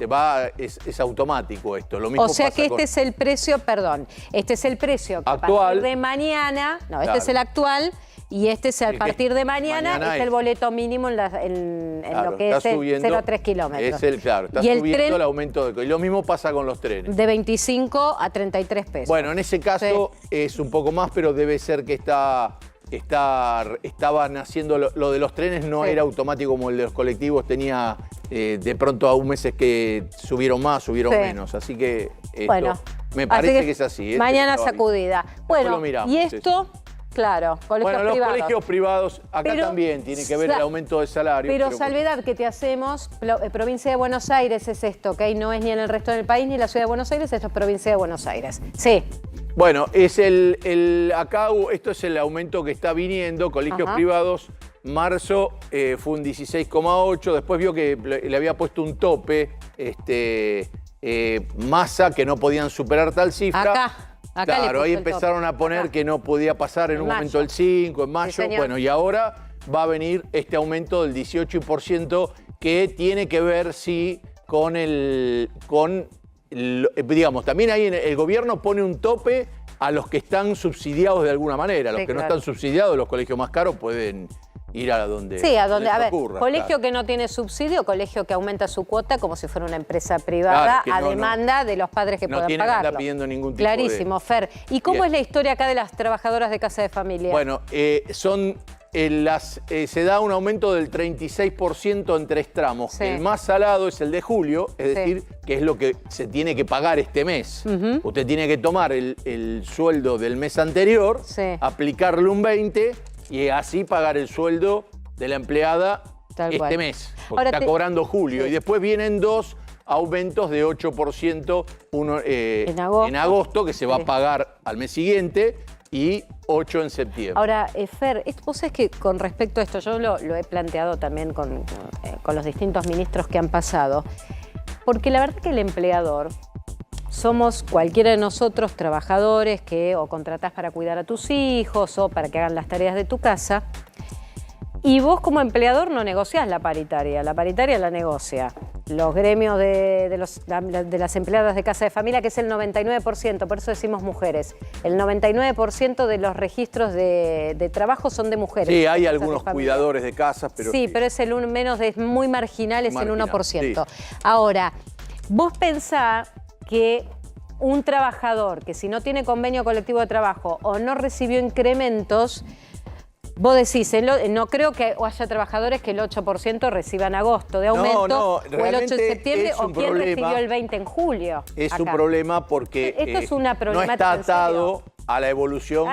S7: Es automático esto. Lo mismo
S1: o sea
S7: pasa
S1: que este
S7: con...
S1: es el precio, perdón, este es el precio que
S7: actual,
S1: a partir de mañana, no,
S7: claro.
S1: este es el actual y este es a
S7: El que
S1: partir de mañana es el boleto mínimo en
S7: claro,
S1: lo que es el 0,3 kilómetros.
S7: Claro, está
S1: y el
S7: subiendo
S1: tren
S7: el aumento de... Y lo mismo pasa con los trenes.
S1: de 25 a 33 pesos.
S7: Bueno, en ese caso es un poco más, pero debe ser que estaban haciendo lo de los trenes, no era automático como el de los colectivos, tenía de pronto a un meses que subieron más, subieron menos, así que esto me parece que es así.
S1: Mañana sacudida. Bueno,
S7: lo miramos,
S1: y esto, claro, colegios
S7: bueno, los
S1: privados.
S7: colegios privados acá también tiene que ver el aumento de salario.
S1: Pero salvedad que te hacemos, provincia de Buenos Aires es esto, ¿ok? No es ni en el resto del país ni en la ciudad de Buenos Aires, esto es provincia de Buenos Aires. Sí.
S7: Bueno, es acá esto es el aumento que está viniendo, colegios privados, marzo fue un 16,8, después vio que le había puesto un tope, Massa, que no podían superar tal cifra.
S1: Acá
S7: claro, ahí empezaron a poner que no podía pasar en un momento el 5, en mayo, bueno, y ahora va a venir este aumento del 18% que tiene que ver, sí, digamos, también ahí el gobierno pone un tope a los que están subsidiados de alguna manera. Los que no están subsidiados, los colegios más caros pueden ir a donde
S1: a ver,
S7: ocurra,
S1: colegio que no tiene subsidio, colegio que aumenta su cuota como si fuera una empresa privada a demanda de los padres que puedan pagarlo.
S7: No está pidiendo ningún tipo
S1: Clarísimo, Fer. ¿Y cómo es la historia acá de las trabajadoras de casa de familia?
S7: Bueno, se da un aumento del 36% en 3 tramos. El más salado es el de julio, es decir, que es lo que se tiene que pagar este mes. Usted tiene que tomar el sueldo del mes anterior, aplicarle un 20 y así pagar el sueldo de la empleada este mes, porque está cobrando julio. Y después vienen 2 aumentos de 8%, uno en agosto, que se va a pagar al mes siguiente, y 8 en septiembre.
S1: Ahora, Fer, vos sabés que con respecto a esto, yo lo he planteado también con los distintos ministros que han pasado, porque la verdad que el empleador, somos cualquiera de nosotros trabajadores que o contratás para cuidar a tus hijos o para que hagan las tareas de tu casa, y vos como empleador no negociás la paritaria la negocia los gremios de las empleadas de casa de familia, que es el 99%, por eso decimos mujeres. El 99% de los registros de trabajo son de mujeres.
S7: Sí, hay algunos cuidadores de casas, pero...
S1: Sí, pero es es muy marginal, es el 1%. Sí. Ahora, vos pensá que un trabajador que si no tiene convenio colectivo de trabajo o no recibió incrementos, vos decís, no creo que haya trabajadores que el 8% reciban agosto de aumento, o el 8 de septiembre, o quien recibió el 20 en julio.
S7: Es un problema porque
S1: esto es una problemática,
S7: no está atado a la evolución,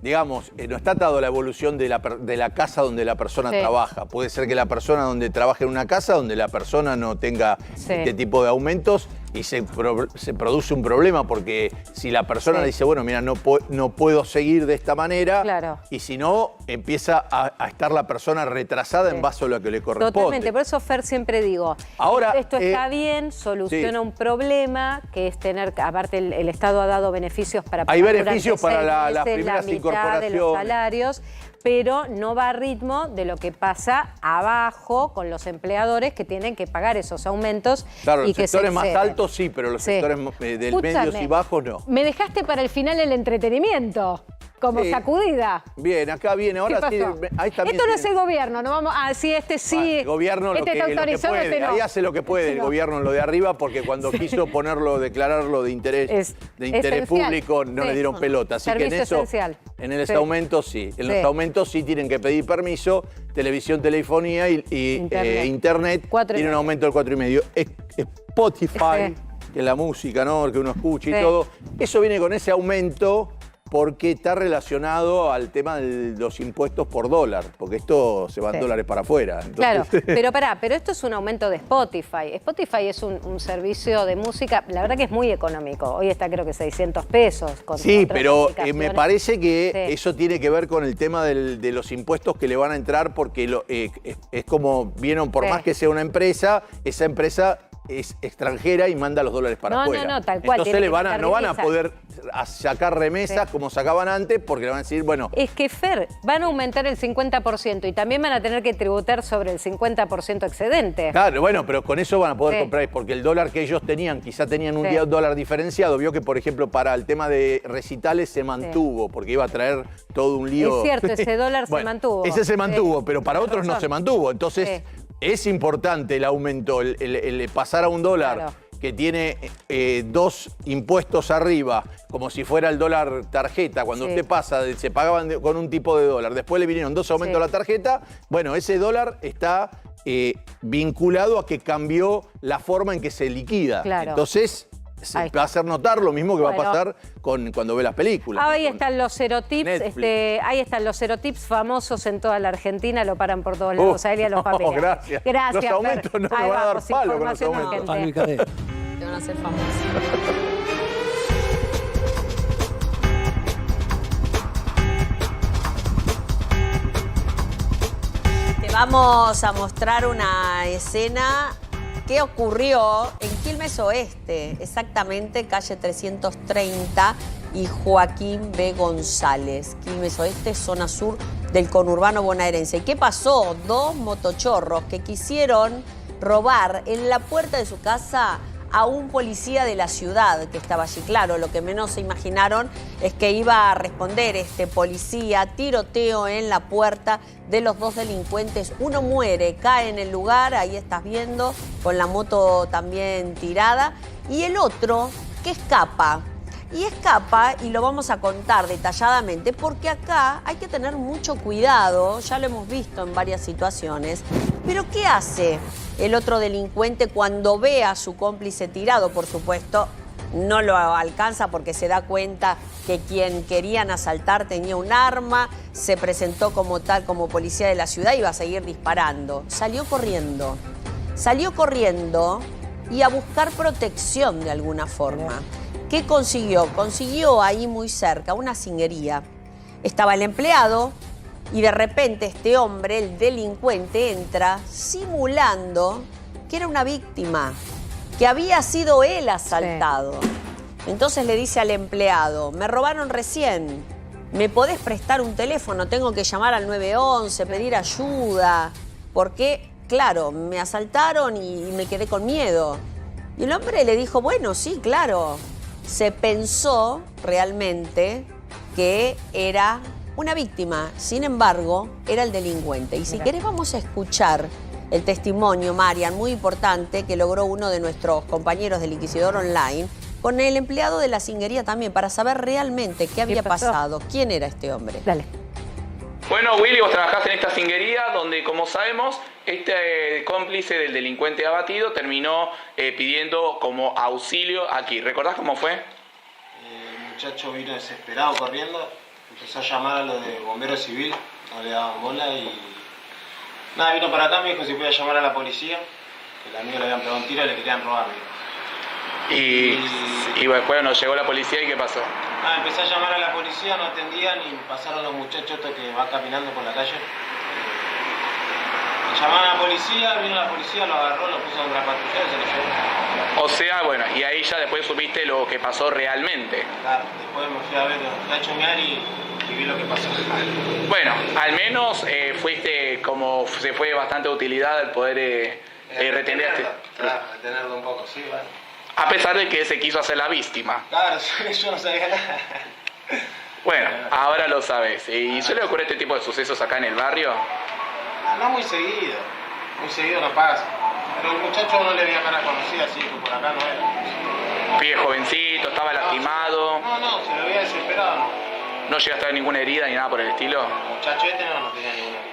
S7: digamos, no está atado a la evolución de la casa donde la persona trabaja. Puede ser que la persona donde trabaje en una casa donde la persona no tenga este tipo de aumentos y se produce un problema, porque si la persona le dice, bueno, mira, no puedo seguir de esta manera, y si no, empieza a estar la persona retrasada en base a lo que le corresponde.
S1: Totalmente, por eso, Fer, siempre digo, ahora, esto está bien, soluciona un problema, que es tener, aparte el Estado ha dado beneficios para
S7: hay beneficios para las primeras incorporaciones
S1: de los salarios, pero no va a ritmo de lo que pasa abajo con los empleadores que tienen que pagar esos aumentos.
S7: Claro,
S1: y
S7: los
S1: que
S7: sectores más altos sí, pero los sectores del medios y bajos no.
S1: Me dejaste para el final el entretenimiento, como sacudida.
S7: Bien, acá viene, ahora sí.
S1: Esto no es el gobierno, no vamos a decir
S7: el gobierno lo que puede, ahí hace lo que puede el gobierno en lo de arriba, porque cuando quiso declararlo de interés público, no le dieron pelota. Así que en eso, en los aumentos sí. En los aumentos sí tienen que pedir permiso. Televisión, telefonía y internet tiene un aumento del 4,5. Spotify, que es la música, ¿no?, que uno escucha y todo. Eso viene con ese aumento porque está relacionado al tema de los impuestos por dólar, porque esto se van dólares para afuera. Entonces...
S1: Claro, pero esto es un aumento de Spotify. Spotify es un servicio de música, la verdad que es muy económico. Hoy está creo que 600 pesos.
S7: Sí, pero me parece que eso tiene que ver con el tema de los impuestos que le van a entrar, porque es como vieron, por más que sea una empresa, esa empresa es extranjera y manda los dólares para afuera.
S1: No, tal cual.
S7: Entonces no van a
S1: remesa.
S7: poder sacar remesas como sacaban antes porque le van a decir, bueno...
S1: Es que, Fer, van a aumentar el 50% y también van a tener que tributar sobre el 50% excedente.
S7: Claro, bueno, pero con eso van a poder comprar, porque el dólar que ellos tenían, quizá tenían un dólar diferenciado. Vio que, por ejemplo, para el tema de recitales se mantuvo, porque iba a traer todo un lío.
S1: Es cierto, ese dólar se mantuvo.
S7: Ese se mantuvo, pero para otros no se mantuvo. Entonces, es importante el aumento, el pasar a un dólar que tiene 2 impuestos arriba, como si fuera el dólar tarjeta. Cuando usted pasa, se pagaban con un tipo de dólar, después le vinieron 2 aumentos a la tarjeta. Bueno, ese dólar está vinculado a que cambió la forma en que se liquida.
S1: Claro.
S7: Entonces, se va a hacer notar lo mismo que va a pasar cuando ve las películas.
S1: Ahí están los serotips, ahí están los serotips famosos en toda la Argentina, lo paran por todos lados, a él y a los familiares.
S7: Gracias.
S1: Gracias.
S7: Los aumentos no me van a dar palo con los aumentos.
S3: Te van a hacer famosos. Te vamos a mostrar una escena que ocurrió en Quilmes Oeste, exactamente calle 330 y Joaquín B. González. Quilmes Oeste, zona sur del conurbano bonaerense. ¿Y qué pasó? 2 motochorros que quisieron robar en la puerta de su casa a un policía de la ciudad que estaba allí. Claro, lo que menos se imaginaron es que iba a responder este policía, tiroteo en la puerta de los 2 delincuentes. Uno muere, cae en el lugar, ahí estás viendo, con la moto también tirada, y el otro que escapa. Y escapa, y lo vamos a contar detalladamente, porque acá hay que tener mucho cuidado, ya lo hemos visto en varias situaciones. Pero ¿qué hace el otro delincuente cuando ve a su cómplice tirado? Por supuesto, no lo alcanza porque se da cuenta que quien querían asaltar tenía un arma, se presentó como tal, como policía de la ciudad y va a seguir disparando. Salió corriendo y a buscar protección de alguna forma. ¿Qué consiguió? Consiguió ahí muy cerca una singuería. Estaba el empleado y de repente este hombre, el delincuente, entra simulando que era una víctima, que había sido él asaltado. Entonces le dice al empleado, me robaron recién, ¿me podés prestar un teléfono? Tengo que llamar al 911, pedir ayuda, porque, claro, me asaltaron y me quedé con miedo. Y el hombre le dijo, bueno, sí, claro. Se pensó realmente que era una víctima, sin embargo, era el delincuente. Y si querés vamos a escuchar el testimonio, Marian, muy importante, que logró uno de nuestros compañeros del Inquisidor Online, con el empleado de la singuería también, para saber realmente qué había pasado, quién era este hombre.
S1: Dale.
S8: Bueno, Willy, vos trabajaste en esta singuería donde, como sabemos, este cómplice del delincuente abatido terminó pidiendo como auxilio aquí. ¿Recordás cómo fue?
S9: El muchacho vino desesperado corriendo, empezó a llamar a los de bomberos civil, no le daban bola y... Nada, vino para acá, me dijo si podía llamar a la policía, que el amigo le habían pegado un tiro y le querían robar.
S8: Y bueno, llegó la policía y ¿qué pasó?
S9: Empecé a llamar a la policía, no atendían y pasaron los muchachos estos que van caminando por la calle. Llamaron a la policía, vino la policía, lo agarró, lo puso en una patrulla y se lo llevó.
S8: O sea, bueno, y ahí ya después supiste lo que pasó realmente.
S9: Claro, después me fui a ver, fui a chumear y vi lo que pasó.
S8: Bueno, al menos fuiste como se fue bastante utilidad el poder retenerte.
S9: Claro, retenerlo un poco, sí, bueno.
S8: A pesar de que se quiso hacer la víctima.
S9: Claro, yo no sabía nada.
S8: Bueno, ahora lo sabes. ¿Y suele ocurrir este tipo de sucesos acá en el barrio?
S9: No muy seguido no pasa. Pero el muchacho no le veía cara conocida, así que por acá no era.
S8: Pibe jovencito, estaba lastimado.
S9: No, se lo veía desesperado.
S8: ¿No llegaste a ver ninguna herida ni nada por el estilo?
S9: El muchacho este no tenía ninguna herida.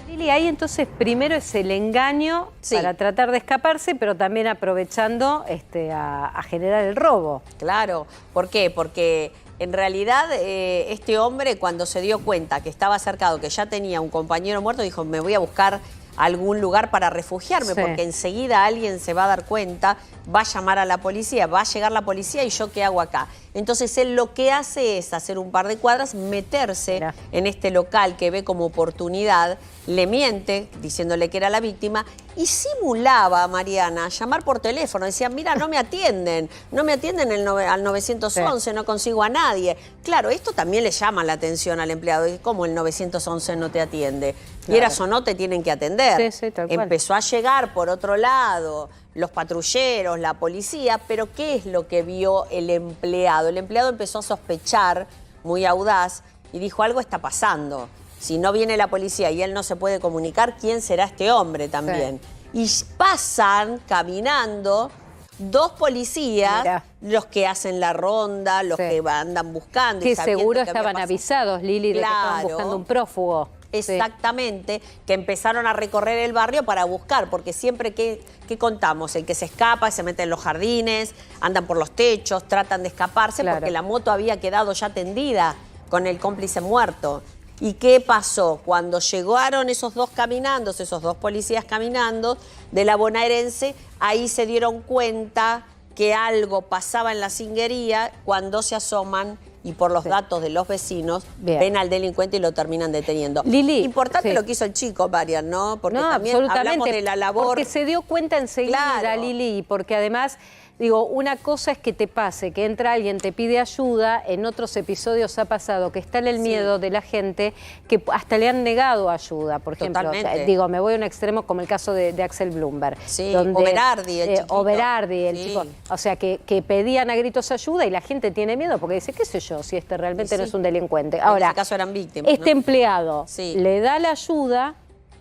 S1: Lili, ahí entonces primero es el engaño para tratar de escaparse, pero también aprovechando a generar el robo.
S3: Claro, ¿por qué? Porque en realidad este hombre cuando se dio cuenta que estaba cercado, que ya tenía un compañero muerto, dijo, me voy a buscar algún lugar para refugiarme, porque enseguida alguien se va a dar cuenta, va a llamar a la policía, va a llegar la policía y yo qué hago acá. Entonces él lo que hace es hacer un par de cuadras, meterse en este local que ve como oportunidad, le miente diciéndole que era la víctima y simulaba, Mariana, llamar por teléfono. Decía, mira, no me atienden al 911, no consigo a nadie. Claro, esto también le llama la atención al empleado. ¿Cómo el 911 no te atiende? Quieras o no, te tienen que atender.
S1: Sí, tal cual.
S3: Empezó a llegar por otro lado los patrulleros, la policía, pero ¿qué es lo que vio el empleado? El empleado empezó a sospechar, muy audaz, y dijo, algo está pasando. Si no viene la policía y él no se puede comunicar, ¿quién será este hombre también? Sí. Y pasan caminando 2 policías, los que hacen la ronda, los que andan buscando.
S1: Que seguro estaban avisados, Lili, de que estaban buscando un prófugo.
S3: Exactamente, que empezaron a recorrer el barrio para buscar, porque siempre que contamos, el que se escapa, se mete en los jardines, andan por los techos, tratan de escaparse porque la moto había quedado ya tendida con el cómplice muerto. ¿Y qué pasó? Cuando llegaron esos 2 caminando, esos 2 policías caminando de la bonaerense, ahí se dieron cuenta que algo pasaba en la cinguería cuando se asoman y por los datos de los vecinos ven al delincuente y lo terminan deteniendo.
S1: Lili,
S3: importante lo que hizo el chico, Marian, ¿no? Porque también hablamos de la labor.
S1: Porque se dio cuenta enseguida, Lili, y porque además, digo, una cosa es que te pase, que entra alguien, te pide ayuda, en otros episodios ha pasado que está en el miedo de la gente que hasta le han negado ayuda, por ejemplo. Digo, me voy a un extremo como el caso de Axel Blumberg.
S3: Sí,
S1: donde,
S3: o Berardi, el chiquito.
S1: O Berardi, el chico. O sea, que pedían a gritos ayuda y la gente tiene miedo porque dice, qué sé yo, si este realmente no es un delincuente. Ahora,
S3: en ese caso eran víctimas,
S1: este empleado
S3: Sí.
S1: le da la ayuda,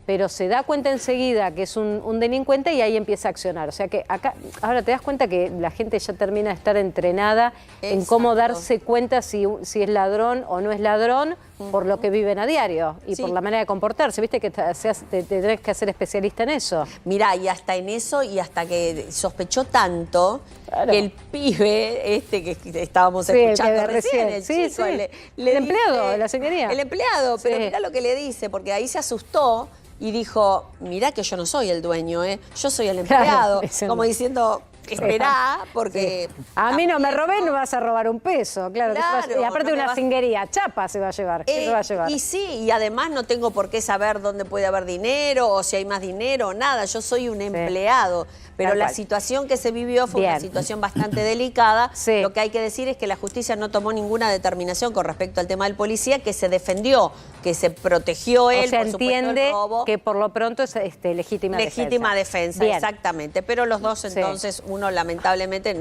S1: pero se da cuenta enseguida que es un delincuente y ahí empieza a accionar. O sea que acá, ahora te das cuenta que la gente ya termina de estar entrenada en cómo darse cuenta si es ladrón o no es ladrón por lo que viven a diario y por la manera de comportarse. Viste que te tenés que hacer especialista en eso.
S3: Mirá, y hasta en eso, y hasta que sospechó tanto que el pibe que estábamos escuchando recién, el chico,
S1: el empleado de la señoría.
S3: El empleado, pero mirá lo que le dice, porque ahí se asustó y dijo, mirá que yo no soy el dueño, yo soy el empleado. Como diciendo, esperá, porque...
S1: A mí no me robé, no vas a robar un peso, claro. Y aparte de una cinguería, chapa se va a llevar. Se va a llevar.
S3: Y sí, y además no tengo por qué saber dónde puede haber dinero o si hay más dinero o nada. Yo soy un empleado. Pero la situación que se vivió fue una situación bastante delicada. Lo que hay que decir es que la justicia no tomó ninguna determinación con respecto al tema del policía, que se defendió, que se protegió él,
S1: o sea,
S3: por supuesto,
S1: entiende
S3: el robo.
S1: Que por lo pronto es legítima defensa.
S3: Legítima defensa, exactamente. Pero los dos entonces, uno lamentablemente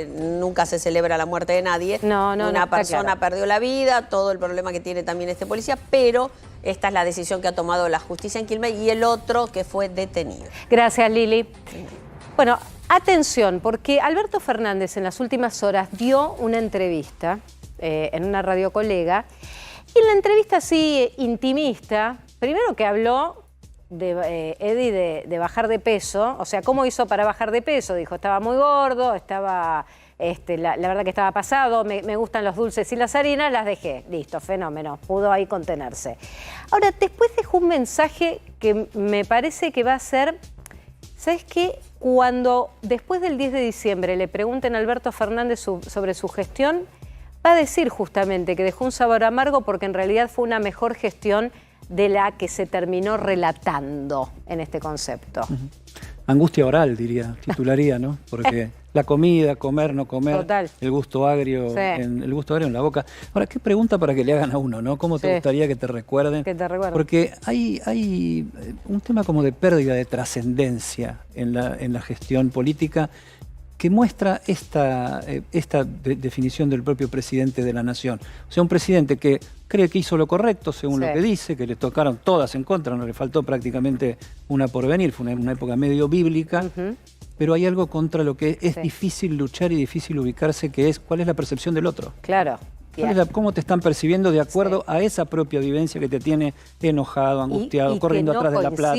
S3: nunca se celebra la muerte de nadie. Una persona perdió la vida, todo el problema que tiene también este policía, pero esta es la decisión que ha tomado la justicia en Quilmes y el otro que fue detenido.
S1: Gracias, Lili. Bueno, atención, porque Alberto Fernández en las últimas horas dio una entrevista en una radio colega y en la entrevista así intimista, primero que habló Eddie de bajar de peso, o sea, ¿cómo hizo para bajar de peso? Dijo, estaba muy gordo, estaba... la verdad que estaba pasado, me gustan los dulces y las harinas, las dejé. Listo, fenómeno, pudo ahí contenerse. Ahora, después dejó un mensaje que me parece que va a ser, ¿sabes qué? Cuando después del 10 de diciembre le pregunten a Alberto Fernández sobre su gestión, va a decir justamente que dejó un sabor amargo porque en realidad fue una mejor gestión de la que se terminó relatando en este concepto.
S4: Angustia oral, titularía, ¿no? Porque la comida, comer, no comer, el gusto agrio, el gusto agrio en la boca. Ahora, qué pregunta para que le hagan a uno, ¿no? ¿Cómo te gustaría que te recuerden?
S1: Que te recuerden.
S4: Porque hay un tema como de pérdida de trascendencia en la gestión política que muestra esta definición del propio presidente de la Nación. O sea, un presidente que cree que hizo lo correcto, según lo que dice, que le tocaron todas en contra, no le faltó prácticamente una por venir, fue una época medio bíblica, pero hay algo contra lo que es difícil luchar y difícil ubicarse, que es cuál es la percepción del otro.
S1: Claro.
S4: ¿Cómo te están percibiendo de acuerdo a esa propia vivencia que te tiene enojado, angustiado, corriendo atrás de la plata?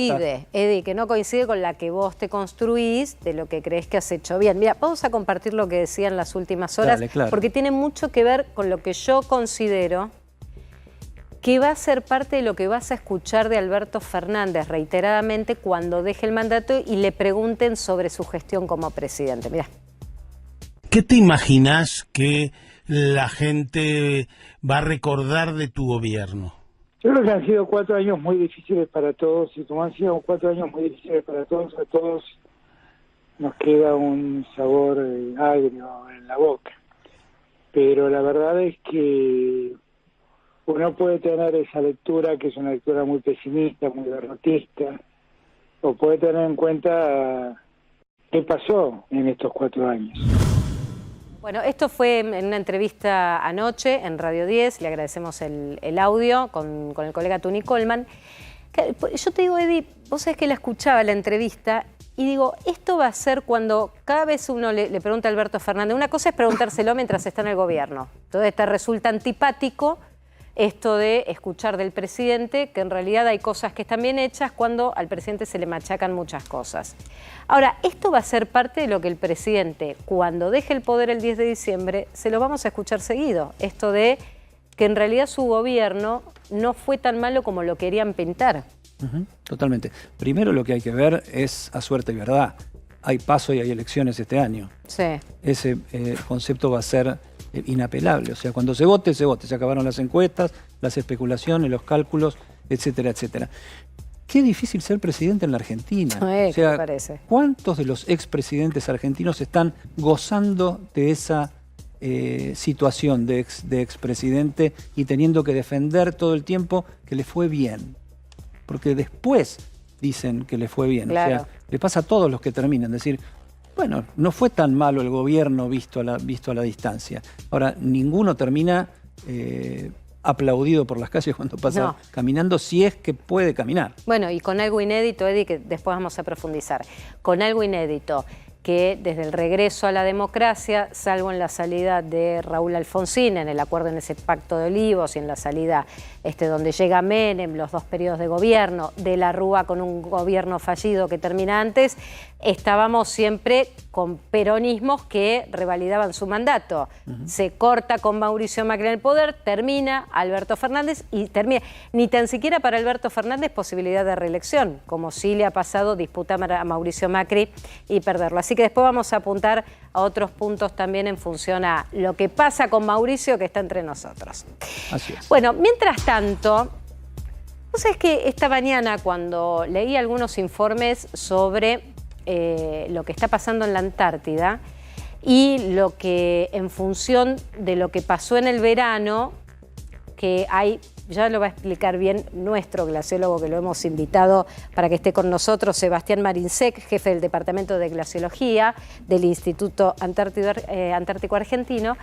S1: Eddie, que no coincide con la que vos te construís de lo que crees que has hecho bien. Mira, vamos a compartir lo que decía en las últimas horas, porque tiene mucho que ver con lo que yo considero que va a ser parte de lo que vas a escuchar de Alberto Fernández reiteradamente cuando deje el mandato y le pregunten sobre su gestión como presidente. Mirá.
S10: ¿Qué te imaginás que la gente va a recordar de tu gobierno?
S11: Yo creo que han sido 4 años muy difíciles para todos, y como han sido 4 años muy difíciles para todos, a todos nos queda un sabor agrio en la boca. Pero la verdad es que uno puede tener esa lectura, que es una lectura muy pesimista, muy derrotista, o puede tener en cuenta qué pasó en estos 4 años.
S1: Bueno, esto fue en una entrevista anoche en Radio 10, le agradecemos el audio con el colega Tuni Coleman. Yo te digo, Eddie, vos sabés que la escuchaba la entrevista y digo, esto va a ser cuando cada vez uno le pregunta a Alberto Fernández, una cosa es preguntárselo mientras está en el gobierno, entonces te resulta antipático esto de escuchar del presidente, que en realidad hay cosas que están bien hechas cuando al presidente se le machacan muchas cosas. Ahora, esto va a ser parte de lo que el presidente, cuando deje el poder el 10 de diciembre, se lo vamos a escuchar seguido. Esto de que en realidad su gobierno no fue tan malo como lo querían pintar.
S4: Totalmente. Primero lo que hay que ver es a suerte y verdad. Hay paso y hay elecciones este año.
S1: Sí.
S4: Ese concepto va a ser inapelable. O sea, cuando se vote, se vote. Se acabaron las encuestas, las especulaciones, los cálculos, etcétera, etcétera. Qué difícil ser presidente en la Argentina. O sea,
S1: parece.
S4: ¿Cuántos de los expresidentes argentinos están gozando de esa situación de expresidente y teniendo que defender todo el tiempo que le fue bien? Porque después dicen que le fue bien.
S1: Claro.
S4: O sea, le pasa a todos los que terminan. Decir, bueno, no fue tan malo el gobierno visto a la distancia. Ahora, ninguno termina aplaudido por las calles cuando pasa caminando, si es que puede caminar.
S1: Bueno, y con algo inédito, Eddie, que después vamos a profundizar. Con algo inédito, que desde el regreso a la democracia, salvo en la salida de Raúl Alfonsín, en el acuerdo en ese pacto de Olivos y en la salida donde llega Menem, los 2 periodos de gobierno, de la Rúa con un gobierno fallido que termina antes, estábamos siempre con peronismos que revalidaban su mandato. Se corta con Mauricio Macri en el poder, termina Alberto Fernández y termina. Ni tan siquiera para Alberto Fernández posibilidad de reelección, como sí le ha pasado disputar a Mauricio Macri y perderlo. Así que después vamos a apuntar a otros puntos también en función a lo que pasa con Mauricio, que está entre nosotros.
S4: Así es.
S1: Bueno, mientras tanto, vos sabés que esta mañana cuando leí algunos informes sobre lo que está pasando en la Antártida y lo que en función de lo que pasó en el verano, que hay, ya lo va a explicar bien nuestro glaciólogo que lo hemos invitado para que esté con nosotros, Sebastián Marinsek, jefe del Departamento de Glaciología del Instituto Antártico Argentino,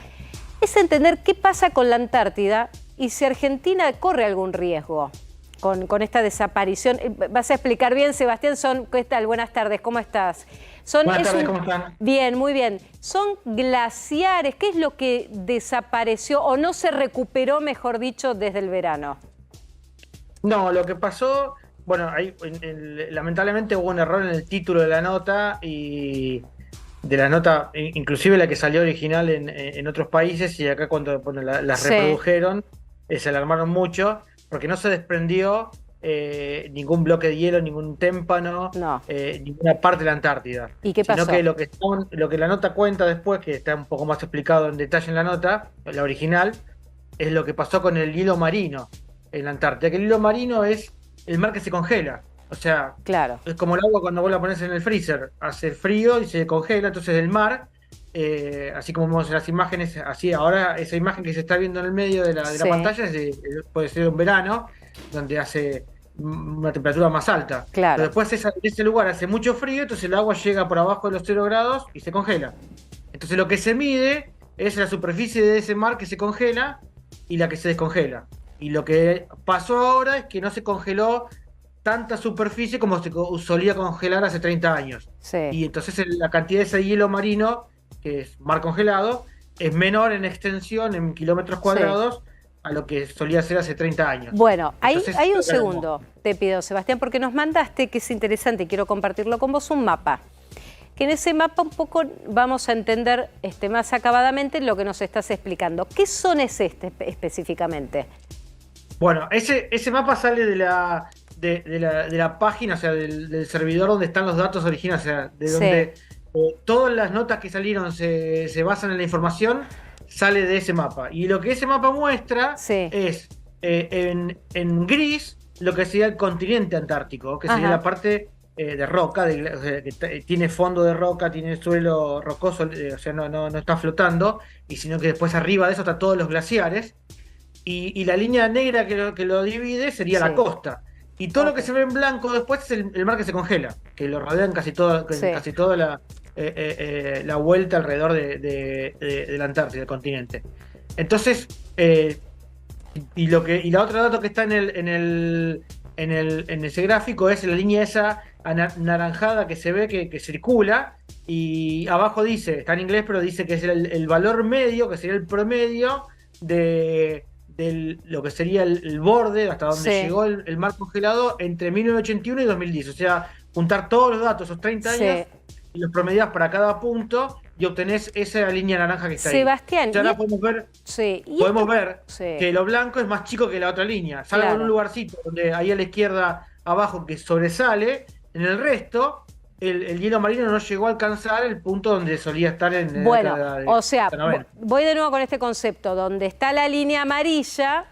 S1: es entender qué pasa con la Antártida y si Argentina corre algún riesgo con esta desaparición. ¿Vas a explicar bien, Sebastián? ¿Qué tal? Buenas tardes, ¿cómo estás?
S12: Buenas tardes, ¿cómo están?
S1: Bien, muy bien. ¿Son glaciares? ¿Qué es lo que desapareció o no se recuperó, mejor dicho, desde el verano?
S12: No, lo que pasó, bueno, lamentablemente hubo un error en el título de la nota y de la nota, inclusive la que salió original en otros países, y acá cuando las reprodujeron, se alarmaron mucho porque no se desprendió ningún bloque de hielo, ningún témpano, ninguna parte de la Antártida.
S1: ¿Y qué pasó?
S12: Sino que lo que la nota cuenta después, que está un poco más explicado en detalle en la nota, la original, es lo que pasó con el hielo marino en la Antártida. Que el hielo marino es el mar que se congela. O sea,
S1: claro,
S12: es como el agua cuando vos la pones en el freezer. Hace frío y se congela, entonces el mar, así como vemos en las imágenes, así ahora esa imagen que se está viendo en el medio de la pantalla puede ser un verano, donde hace una temperatura más alta.
S1: Claro.
S12: Pero después ese lugar hace mucho frío, entonces el agua llega por abajo de los 0 grados y se congela. Entonces lo que se mide es la superficie de ese mar que se congela y la que se descongela. Y lo que pasó ahora es que no se congeló tanta superficie como se solía congelar hace 30 años.
S1: Sí.
S12: Y entonces la cantidad de ese hielo marino, que es mar congelado, es menor en extensión, en kilómetros cuadrados, a lo que solía ser hace 30 años.
S1: Bueno,
S12: entonces,
S1: hay un segundo, te pido, Sebastián, porque nos mandaste, que es interesante y quiero compartirlo con vos, un mapa. Que en ese mapa un poco vamos a entender más acabadamente lo que nos estás explicando. ¿Qué zona es específicamente?
S12: Bueno, ese mapa sale de la página, o sea, del servidor donde están los datos originales, o sea, de donde todas las notas que salieron se basan en la información sale de ese mapa. Y lo que ese mapa muestra es en gris lo que sería el continente antártico, que sería la parte de roca, que tiene fondo de roca, tiene suelo rocoso, o sea, no está flotando, y sino que después arriba de eso están todos los glaciares, y la línea negra que lo divide sería la costa. Y todo lo que se ve en blanco después es el mar que se congela, que lo rodean casi toda la vuelta alrededor de la Antártida, del continente. Entonces, y la otra dato que está en ese gráfico es la línea esa anaranjada que se ve que circula, y abajo dice, está en inglés, pero dice que es el valor medio, que sería el promedio de lo que sería el borde hasta donde llegó el mar congelado entre 1981 y 2010. O sea, juntar todos los datos, esos 30 años, y los promediás para cada punto y obtenés esa línea naranja que está ahí.
S1: Sebastián,
S12: ya ahora podemos ver que lo blanco es más chico que la otra línea. Salvo en un lugarcito donde ahí a la izquierda abajo que sobresale, en el resto el hielo marino no llegó a alcanzar el punto donde solía estar en
S1: o sea, voy de nuevo con este concepto, donde está la línea amarilla,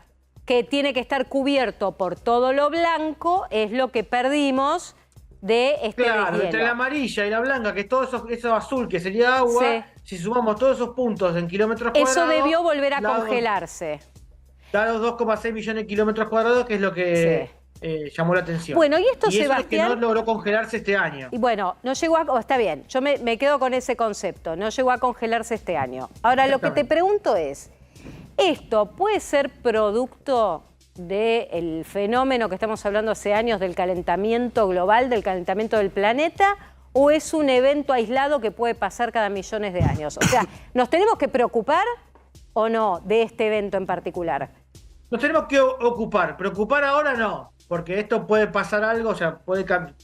S1: que tiene que estar cubierto por todo lo blanco, es lo que perdimos de este deshielo.
S12: Entre la amarilla y la blanca, que es todo eso azul, que sería agua, si sumamos todos esos puntos en kilómetros cuadrados...
S1: Eso debió volver a congelarse.
S12: Da los 2,6 millones de kilómetros cuadrados, que es lo que... llamó la atención.
S1: Bueno, y esto, Sebastián...
S12: es que no logró congelarse este año.
S1: Y bueno, no llegó a... está bien, yo me quedo con ese concepto. No llegó a congelarse este año. Ahora, lo que te pregunto es, ¿esto puede ser producto del fenómeno que estamos hablando hace años del calentamiento global, del calentamiento del planeta, o es un evento aislado que puede pasar cada millones de años? O sea, ¿nos tenemos que preocupar o no de este evento en particular?
S12: Nos tenemos que ocupar. Preocupar ahora no. Porque esto puede pasar algo, o sea,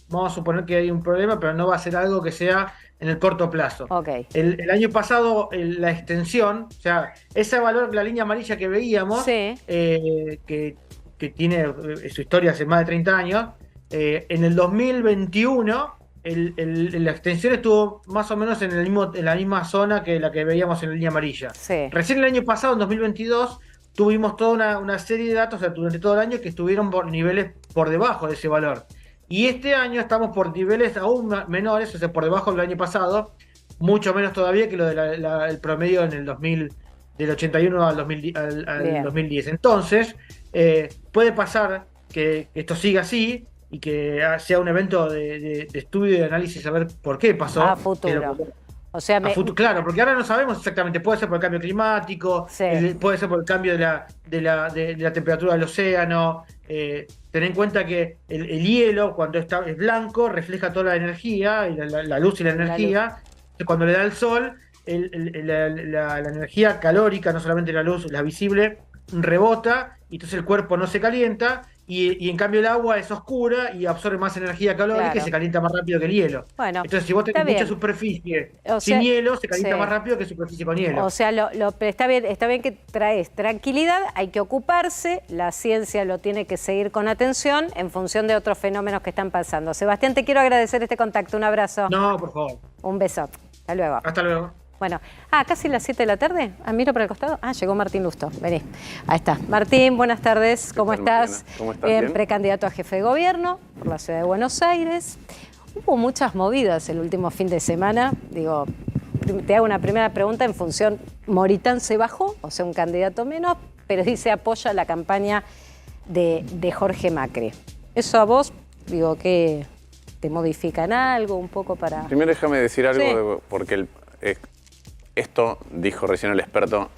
S12: vamos a suponer que hay un problema, pero no va a ser algo que sea en el corto plazo. El año pasado, la extensión, o sea, ese valor, la línea amarilla que veíamos, que tiene su historia hace más de 30 años, en el 2021, la extensión estuvo más o menos en la misma zona que la que veíamos en la línea amarilla. Recién el año pasado, en 2022, tuvimos toda una serie de datos, o sea, durante todo el año, que estuvieron por niveles por debajo de ese valor. Y este año estamos por niveles aún menores, o sea, por debajo del año pasado, mucho menos todavía que lo del promedio en el 2000, del 81 al 2010. Entonces, puede pasar que esto siga así y que sea un evento de estudio y de análisis, a ver por qué pasó.
S1: A futuro. O sea,
S12: claro, porque ahora no sabemos exactamente, puede ser por el cambio climático, puede ser por el cambio de la temperatura del océano. Ten en cuenta que el hielo, cuando es blanco, refleja toda la energía, y la luz y la energía. Cuando le da el sol, la energía calórica, no solamente la luz, la visible, rebota, y entonces el cuerpo no se calienta, y en cambio el agua es oscura y absorbe más energía calórica y se calienta más rápido que el hielo.
S1: Bueno,
S12: entonces, si vos tenés mucha superficie sin hielo, se calienta más rápido que superficie con hielo.
S1: O sea, está bien que traes tranquilidad, hay que ocuparse, la ciencia lo tiene que seguir con atención en función de otros fenómenos que están pasando. Sebastián, te quiero agradecer este contacto, un abrazo.
S12: No, por favor.
S1: Un beso. Hasta luego.
S12: Hasta luego.
S1: Bueno, casi las 7 de la tarde. Miro para el costado. Llegó Martín Lusto. Vení. Ahí está. Martín, buenas tardes. ¿Cómo estás?
S13: ¿Cómo estás? Bien,
S1: precandidato a jefe de gobierno por la ciudad de Buenos Aires. Hubo muchas movidas el último fin de semana. Digo, te hago una primera pregunta en función. Moritán se bajó, o sea, un candidato menos, pero dice apoya la campaña de Jorge Macri. Eso a vos, digo, ¿qué te modifican algo un poco para...?
S13: Primero déjame decir algo, porque esto, dijo recién el experto,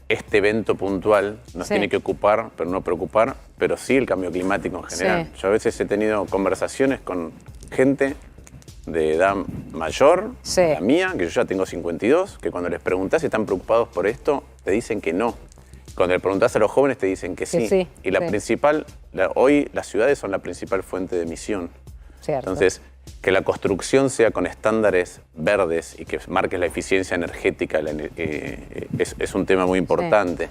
S13: este evento puntual nos tiene que ocupar, pero no preocupar, pero sí el cambio climático en general. Yo a veces he tenido conversaciones con gente de edad mayor, la mía, que yo ya tengo 52, que cuando les preguntás si están preocupados por esto, te dicen que no. Cuando le preguntás a los jóvenes te dicen que sí. Y la principal, hoy las ciudades son la principal fuente de emisión. Entonces, que la construcción sea con estándares verdes y que marques la eficiencia energética es un tema muy importante.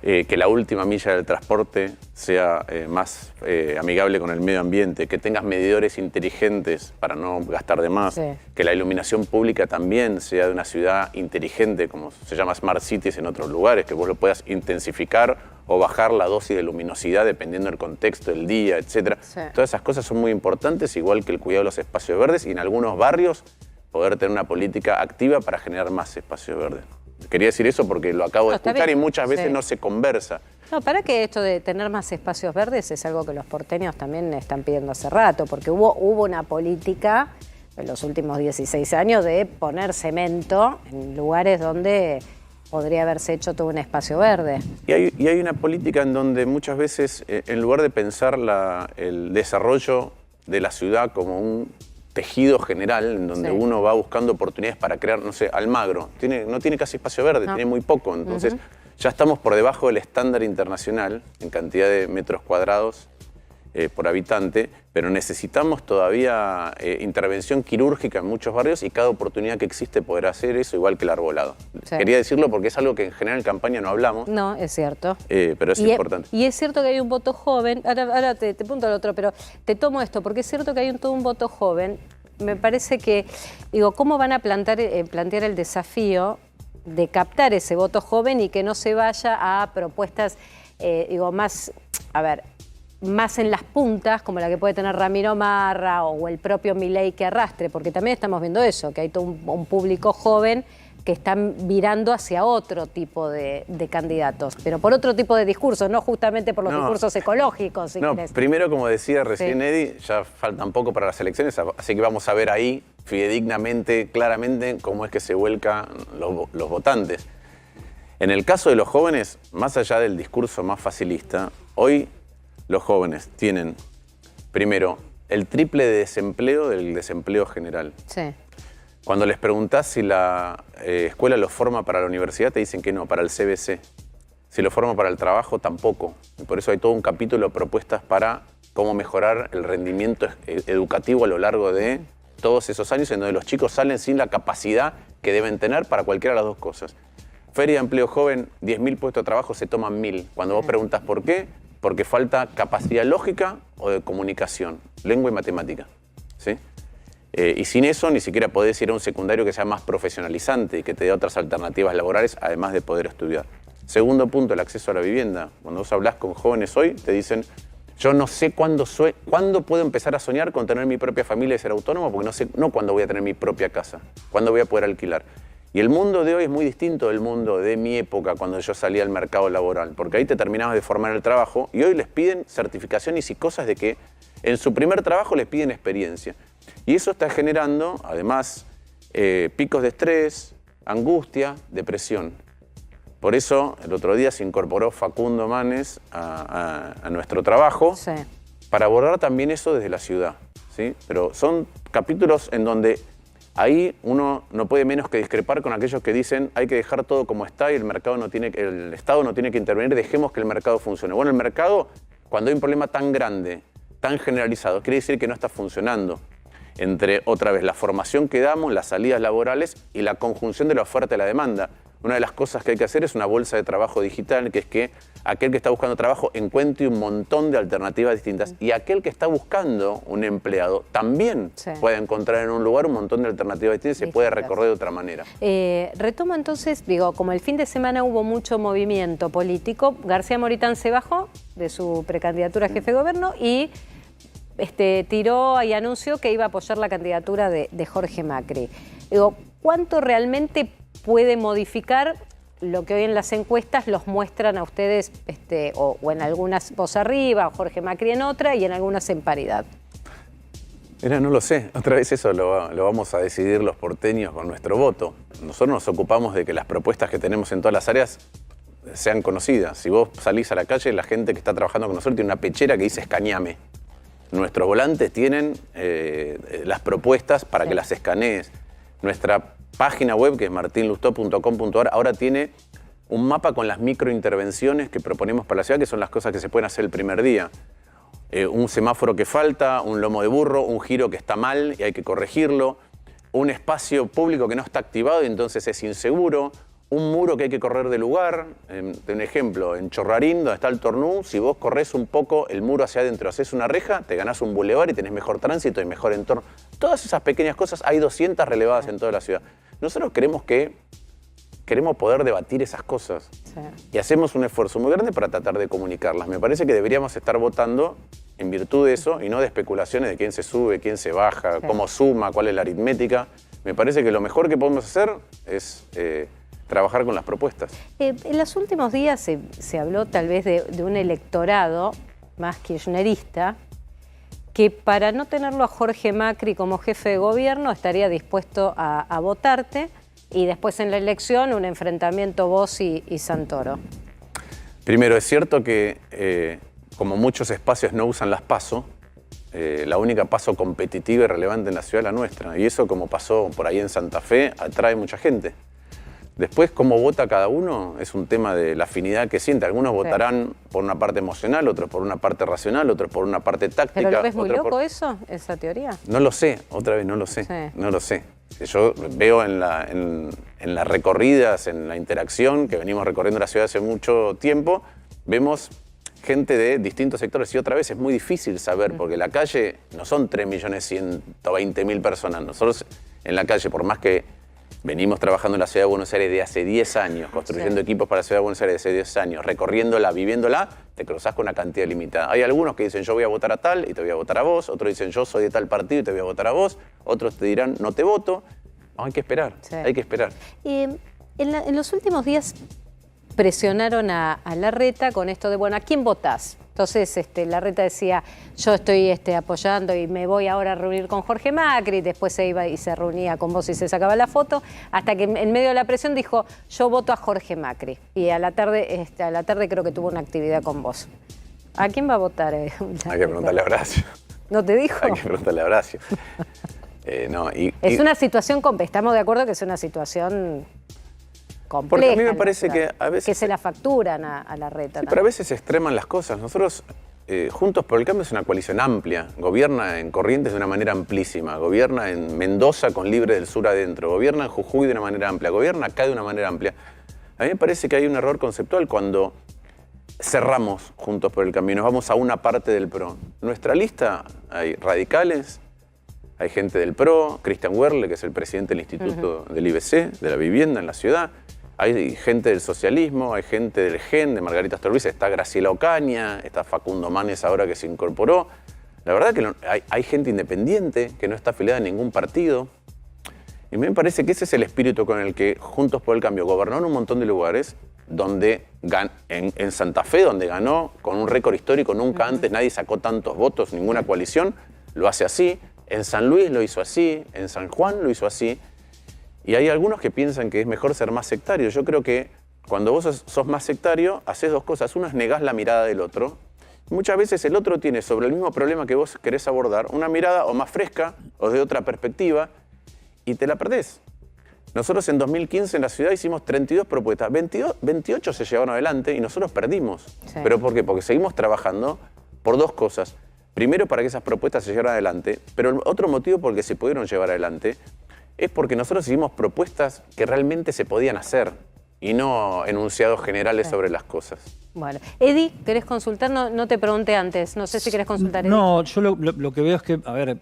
S13: que la última milla del transporte sea más amigable con el medio ambiente, que tengas medidores inteligentes para no gastar de más, que la iluminación pública también sea de una ciudad inteligente, como se llama Smart Cities en otros lugares, que vos lo puedas intensificar o bajar la dosis de luminosidad dependiendo del contexto del día, etc. Todas esas cosas son muy importantes, igual que el cuidado de los espacios verdes y en algunos barrios poder tener una política activa para generar más espacios verdes. Quería decir eso porque lo acabo de escuchar y muchas veces no se conversa.
S1: No, para que esto de tener más espacios verdes es algo que los porteños también están pidiendo hace rato, porque hubo una política en los últimos 16 años de poner cemento en lugares donde podría haberse hecho todo un espacio verde.
S13: Y hay una política en donde muchas veces, en lugar de pensar el desarrollo de la ciudad como un tejido general, en donde uno va buscando oportunidades para crear, no sé, Almagro, no tiene casi espacio verde, tiene muy poco, entonces ya estamos por debajo del estándar internacional en cantidad de metros cuadrados por habitante, pero necesitamos todavía intervención quirúrgica en muchos barrios y cada oportunidad que existe poder hacer eso, igual que el arbolado. Quería decirlo porque es algo que en general en campaña no hablamos.
S1: No, es cierto.
S13: Pero es importante.
S1: Y es cierto que hay un voto joven, ahora te punto al otro, pero te tomo esto, porque es cierto que hay todo un voto joven. Me parece que, digo, ¿cómo van a plantear el desafío de captar ese voto joven y que no se vaya a propuestas, más en las puntas, como la que puede tener Ramiro Marra o el propio Milei que arrastre? Porque también estamos viendo eso, que hay todo un público joven que están virando hacia otro tipo de candidatos, pero por otro tipo de discursos, no justamente por los discursos ecológicos. Si querés.
S13: Primero, como decía recién Eddie, ya faltan poco para las elecciones, así que vamos a ver ahí fidedignamente, claramente, cómo es que se vuelcan los votantes. En el caso de los jóvenes, más allá del discurso más facilista, hoy los jóvenes tienen, primero, el triple de desempleo del desempleo general. Cuando les preguntás si la escuela los forma para la universidad, te dicen que no, para el CBC. Si los forma para el trabajo, tampoco. Y por eso hay todo un capítulo de propuestas para cómo mejorar el rendimiento educativo a lo largo de todos esos años, en donde los chicos salen sin la capacidad que deben tener para cualquiera de las dos cosas. Feria de empleo joven, 10.000 puestos de trabajo, se toman 1.000. Cuando vos preguntás por qué, porque falta capacidad lógica o de comunicación, lengua y matemática. ¿Sí? Y sin eso ni siquiera podés ir a un secundario que sea más profesionalizante y que te dé otras alternativas laborales, además de poder estudiar. Segundo punto, el acceso a la vivienda. Cuando vos hablás con jóvenes hoy, te dicen, yo no sé cuándo puedo empezar a soñar con tener mi propia familia y ser autónomo, porque no sé cuándo voy a tener mi propia casa, cuándo voy a poder alquilar. Y el mundo de hoy es muy distinto del mundo de mi época, cuando yo salía al mercado laboral, porque ahí te terminabas de formar el trabajo y hoy les piden certificaciones y cosas de que en su primer trabajo les piden experiencia. Y eso está generando, además, picos de estrés, angustia, depresión. Por eso, el otro día se incorporó Facundo Manes a nuestro trabajo para abordar también eso desde la ciudad. ¿Sí? Pero son capítulos en donde ahí uno no puede menos que discrepar con aquellos que dicen hay que dejar todo como está y el Estado no tiene que intervenir, dejemos que el mercado funcione. Bueno, el mercado, cuando hay un problema tan grande, tan generalizado, quiere decir que no está funcionando. Entre, otra vez, la formación que damos, las salidas laborales y la conjunción de la oferta y la demanda. Una de las cosas que hay que hacer es una bolsa de trabajo digital, que es que aquel que está buscando trabajo encuentre un montón de alternativas distintas y aquel que está buscando un empleado también puede encontrar en un lugar un montón de alternativas distintas y se puede recorrer de otra manera.
S1: Retomo entonces, como el fin de semana hubo mucho movimiento político, García Moritán se bajó de su precandidatura a jefe de gobierno y tiró y anunció que iba a apoyar la candidatura de Jorge Macri. ¿Cuánto realmente puede modificar lo que hoy en las encuestas los muestran a ustedes, o en algunas vos arriba, o Jorge Macri en otra, y en algunas en paridad?
S13: No lo sé. Otra vez eso lo vamos a decidir los porteños con nuestro voto. Nosotros nos ocupamos de que las propuestas que tenemos en todas las áreas sean conocidas. Si vos salís a la calle, la gente que está trabajando con nosotros tiene una pechera que dice escaneame. Nuestros volantes tienen las propuestas para que las escanees. Nuestra página web, que es martinlustó.com.ar, ahora tiene un mapa con las microintervenciones que proponemos para la ciudad, que son las cosas que se pueden hacer el primer día. Un semáforo que falta, un lomo de burro, un giro que está mal y hay que corregirlo, un espacio público que no está activado y entonces es inseguro, un muro que hay que correr de lugar. Un ejemplo, en Chorrarín, donde está el Tornú, si vos corres un poco el muro hacia adentro, haces una reja, te ganás un bulevar y tenés mejor tránsito y mejor entorno. Todas esas pequeñas cosas, hay 200 relevadas en toda la ciudad. Nosotros queremos poder debatir esas cosas. Sí. Y hacemos un esfuerzo muy grande para tratar de comunicarlas. Me parece que deberíamos estar votando en virtud de eso y no de especulaciones de quién se sube, quién se baja, sí, cómo suma, cuál es la aritmética. Me parece que lo mejor que podemos hacer es trabajar con las propuestas.
S1: En los últimos días se habló tal vez de un electorado más kirchnerista que para no tenerlo a Jorge Macri como jefe de gobierno estaría dispuesto a votarte y después en la elección un enfrentamiento vos y Santoro.
S13: Primero, es cierto que como muchos espacios no usan las PASO, la única PASO competitiva y relevante en la ciudad es la nuestra. Y eso, como pasó por ahí en Santa Fe, atrae mucha gente. Después, cómo vota cada uno es un tema de la afinidad que siente. Algunos votarán por una parte emocional, otros por una parte racional, otros por una parte táctica.
S1: ¿Pero lo ves muy loco eso, esa teoría?
S13: No lo sé, otra vez no lo sé, sí, no lo sé. Yo veo en las recorridas, en la interacción, que venimos recorriendo la ciudad hace mucho tiempo, vemos gente de distintos sectores y otra vez es muy difícil saber, porque la calle no son 3.120.000 personas. Nosotros en la calle, por más que venimos trabajando en la ciudad de Buenos Aires de hace 10 años, construyendo equipos para la ciudad de Buenos Aires de hace 10 años, recorriéndola, viviéndola, te cruzás con una cantidad limitada. Hay algunos que dicen yo voy a votar a tal y te voy a votar a vos, otros dicen yo soy de tal partido y te voy a votar a vos, otros te dirán no te voto. Hay que esperar, hay que esperar.
S1: En los últimos días presionaron a Larreta con esto de, bueno, ¿a quién votás? Entonces Larreta decía, yo estoy apoyando y me voy ahora a reunir con Jorge Macri, después se iba y se reunía con vos y se sacaba la foto, hasta que en medio de la presión dijo, yo voto a Jorge Macri. Y a la tarde creo que tuvo una actividad con vos. ¿A quién va a votar?
S13: Hay que preguntarle a Horacio.
S1: ¿No te dijo?
S13: Hay que preguntarle a Horacio.
S1: Es una situación, estamos de acuerdo que es una situación compleja.
S13: Porque a mí me parece que a veces...
S1: Que se la facturan a Larreta.
S13: Sí, pero a veces se extreman las cosas. Nosotros, Juntos por el Cambio es una coalición amplia. Gobierna en Corrientes de una manera amplísima. Gobierna en Mendoza con Libre del Sur adentro. Gobierna en Jujuy de una manera amplia. Gobierna acá de una manera amplia. A mí me parece que hay un error conceptual cuando cerramos Juntos por el Cambio y nos vamos a una parte del PRO. En nuestra lista hay radicales, hay gente del PRO, Cristian Werle, que es el presidente del Instituto del IBC, de la vivienda en la ciudad. Hay gente del socialismo, hay gente del GEN, de Margarita Stolbizer, está Graciela Ocaña, está Facundo Manes ahora que se incorporó. La verdad que hay gente independiente que no está afiliada a ningún partido. Y me parece que ese es el espíritu con el que Juntos por el Cambio gobernó en un montón de lugares, donde en Santa Fe, donde ganó con un récord histórico, nunca antes nadie sacó tantos votos, ninguna coalición, lo hace así. En San Luis lo hizo así, en San Juan lo hizo así. Y hay algunos que piensan que es mejor ser más sectario. Yo creo que cuando vos sos más sectario, haces dos cosas. Una es negás la mirada del otro. Muchas veces el otro tiene sobre el mismo problema que vos querés abordar una mirada o más fresca o de otra perspectiva y te la perdés. Nosotros en 2015 en la ciudad hicimos 32 propuestas. 28 se llevaron adelante y nosotros perdimos. Sí. ¿Pero por qué? Porque seguimos trabajando por dos cosas. Primero, para que esas propuestas se llevaran adelante, pero el otro motivo por el que se pudieron llevar adelante es porque nosotros hicimos propuestas que realmente se podían hacer y no enunciados generales sobre las cosas.
S1: Bueno, Edi, ¿querés consultar? No te pregunté antes, no sé si querés consultar, Edi.
S4: No, yo lo que veo es que, a ver,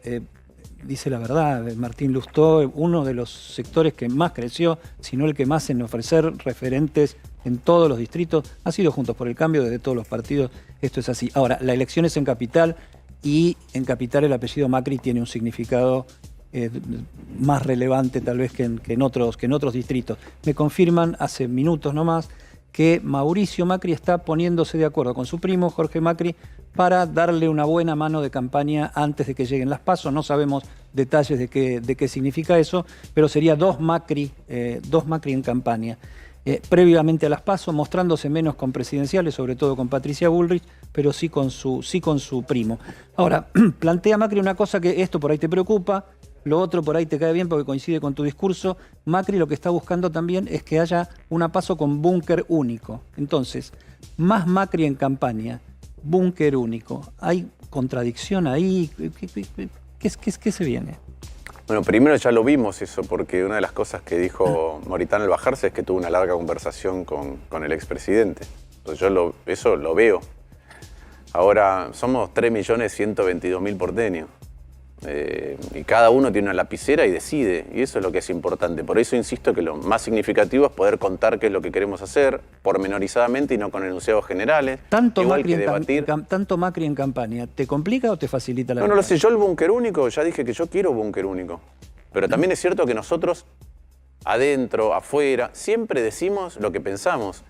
S4: dice la verdad, Martín Lustó, uno de los sectores que más creció, si no el que más en ofrecer referentes en todos los distritos, ha sido Juntos por el Cambio, desde todos los partidos, esto es así. Ahora, la elección es en Capital y en Capital el apellido Macri tiene un significado más relevante tal vez que en otros distritos. Me confirman hace minutos nomás que Mauricio Macri está poniéndose de acuerdo con su primo Jorge Macri para darle una buena mano de campaña antes de que lleguen las PASO. No sabemos detalles de qué significa eso, pero sería dos Macri en campaña. Previamente a las PASO, mostrándose menos con presidenciales, sobre todo con Patricia Bullrich, pero sí con su primo. Ahora, plantea Macri una cosa que esto por ahí te preocupa, lo otro por ahí te cae bien porque coincide con tu discurso. Macri lo que está buscando también es que haya una PASO con búnker único. Entonces, más Macri en campaña, búnker único. ¿Hay contradicción ahí? ¿Qué se viene?
S13: Bueno, primero ya lo vimos eso, porque una de las cosas que dijo Moritán al bajarse es que tuvo una larga conversación con el expresidente. Entonces yo eso lo veo. Ahora, somos 3.122.000 porteños. Y cada uno tiene una lapicera y decide, y eso es lo que es importante. Por eso insisto que lo más significativo es poder contar qué es lo que queremos hacer, pormenorizadamente y no con enunciados generales.
S4: Tanto
S13: Macri
S4: en campaña, ¿te complica o te facilita la vida?
S13: No lo sé, yo el búnker único, ya dije que yo quiero búnker único. Pero también es cierto que nosotros, adentro, afuera, siempre decimos lo que pensamos.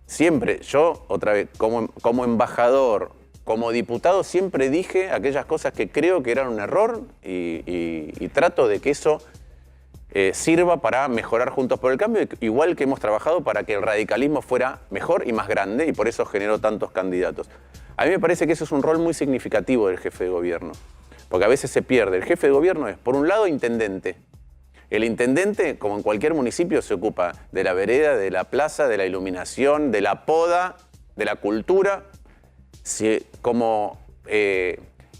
S13: Siempre, yo, otra vez, como embajador, como diputado, siempre dije aquellas cosas que creo que eran un error y trato de que eso sirva para mejorar Juntos por el Cambio, igual que hemos trabajado para que el radicalismo fuera mejor y más grande, y por eso generó tantos candidatos. A mí me parece que eso es un rol muy significativo del jefe de gobierno, porque a veces se pierde. El jefe de gobierno es, por un lado, intendente. El intendente, como en cualquier municipio, se ocupa de la vereda, de la plaza, de la iluminación, de la poda, de la cultura. Si, como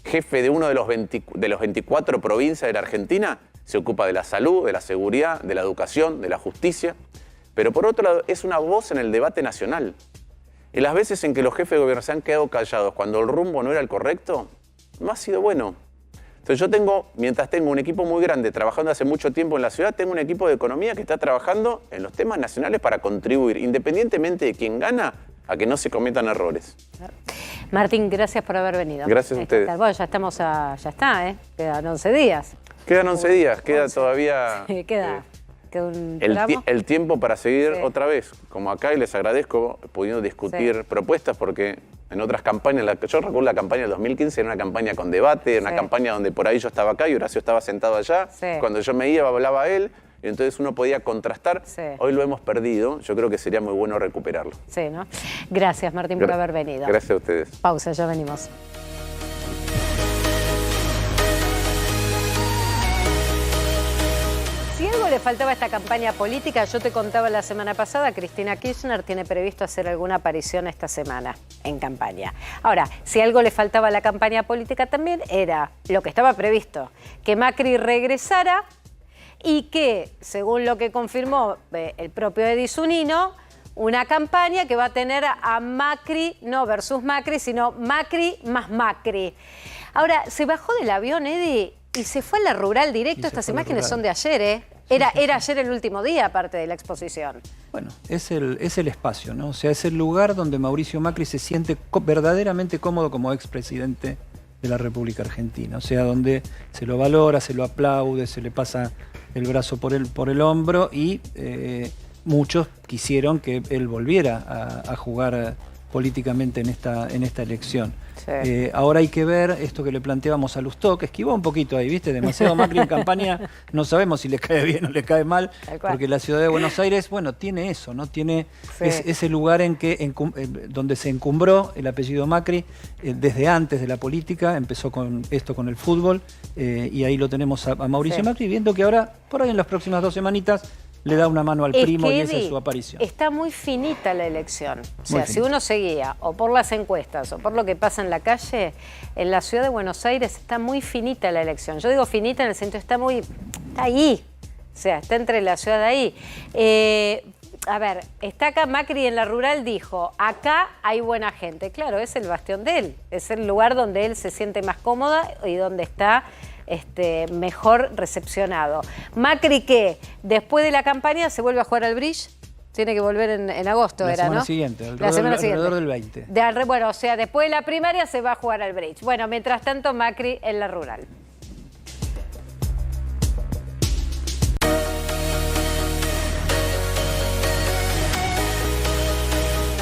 S13: jefe de uno de los 24 provincias de la Argentina, se ocupa de la salud, de la seguridad, de la educación, de la justicia. Pero por otro lado, es una voz en el debate nacional. Y las veces en que los jefes de gobierno se han quedado callados cuando el rumbo no era el correcto, no ha sido bueno. Entonces yo mientras tengo un equipo muy grande trabajando hace mucho tiempo en la ciudad, tengo un equipo de economía que está trabajando en los temas nacionales para contribuir, independientemente de quién gana, a que no se cometan errores.
S1: Martín, gracias por haber venido.
S13: Gracias a ustedes.
S1: Bueno, ya está, quedan 11 días.
S13: Quedan 11 días, queda todavía...
S1: Queda un tramo.
S13: El tiempo para seguir otra vez, como acá, y les agradezco pudiendo discutir propuestas, porque en otras campañas, yo recuerdo la campaña del 2015, era una campaña con debate, era una campaña donde por ahí yo estaba acá y Horacio estaba sentado allá. Cuando yo me iba, hablaba él, y entonces uno podía contrastar. Hoy lo hemos perdido, yo creo que sería muy bueno recuperarlo.
S1: Sí, ¿no? Gracias, Martín, por haber venido.
S13: Gracias a ustedes.
S1: Pausa, ya venimos. Si algo le faltaba a esta campaña política, yo te contaba la semana pasada, Cristina Kirchner tiene previsto hacer alguna aparición esta semana en campaña. Ahora, si algo le faltaba a la campaña política también era lo que estaba previsto, que Macri regresara y que, según lo que confirmó el propio Edi Zunino, una campaña que va a tener a Macri, no versus Macri, sino Macri más Macri. Ahora, se bajó del avión, Edi, y se fue a la rural directo. Estas imágenes son de ayer, ¿eh? Era ayer el último día, aparte de la exposición.
S4: Bueno, es el espacio, ¿no? O sea, es el lugar donde Mauricio Macri se siente verdaderamente cómodo como expresidente de la República Argentina. O sea, donde se lo valora, se lo aplaude, se le pasa el brazo por el hombro y muchos quisieron que él volviera a jugar políticamente en esta elección. Sí. Ahora hay que ver esto que le planteábamos a Lustó, que esquivó un poquito ahí, ¿viste? Demasiado Macri en campaña, no sabemos si le cae bien o le cae mal, porque la ciudad de Buenos Aires, bueno, tiene eso, ¿no? Tiene ese lugar donde se encumbró el apellido Macri desde antes de la política, empezó con el fútbol, y ahí lo tenemos a Mauricio Macri, viendo que ahora, por ahí en las próximas 2 semanitas, le da una mano al primo y esa es su aparición.
S1: Está muy finita la elección. O sea, si uno se guía o por las encuestas o por lo que pasa en la calle, en la ciudad de Buenos Aires está muy finita la elección. Yo digo finita en el sentido, está ahí. O sea, está entre la ciudad de ahí. A ver, está acá Macri en la rural, dijo, acá hay buena gente. Claro, es el bastión de él. Es el lugar donde él se siente más cómoda y donde está mejor recepcionado. Macri, que después de la campaña se vuelve a jugar al bridge, tiene que volver en agosto,
S4: la
S1: semana
S4: siguiente,
S1: alrededor
S4: del 20.
S1: Bueno, o sea, después de la primaria se va a jugar al bridge. Bueno, mientras tanto, Macri en la rural.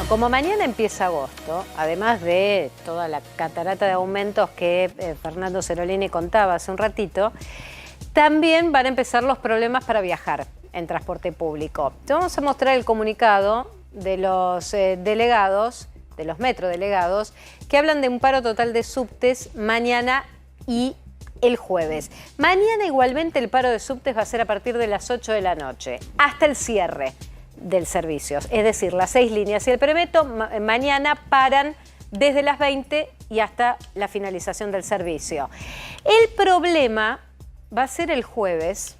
S1: Como mañana empieza agosto, además de toda la catarata de aumentos que Fernando Cerolini contaba hace un ratito, también van a empezar los problemas para viajar en transporte público. Te vamos a mostrar el comunicado de los delegados, de los metrodelegados, que hablan de un paro total de subtes mañana y el jueves. Mañana igualmente el paro de subtes va a ser a partir de las 8 de la noche, hasta el cierre del servicio, es decir, las 6 líneas y el Premetro mañana paran desde las 20 y hasta la finalización del servicio. El problema va a ser el jueves,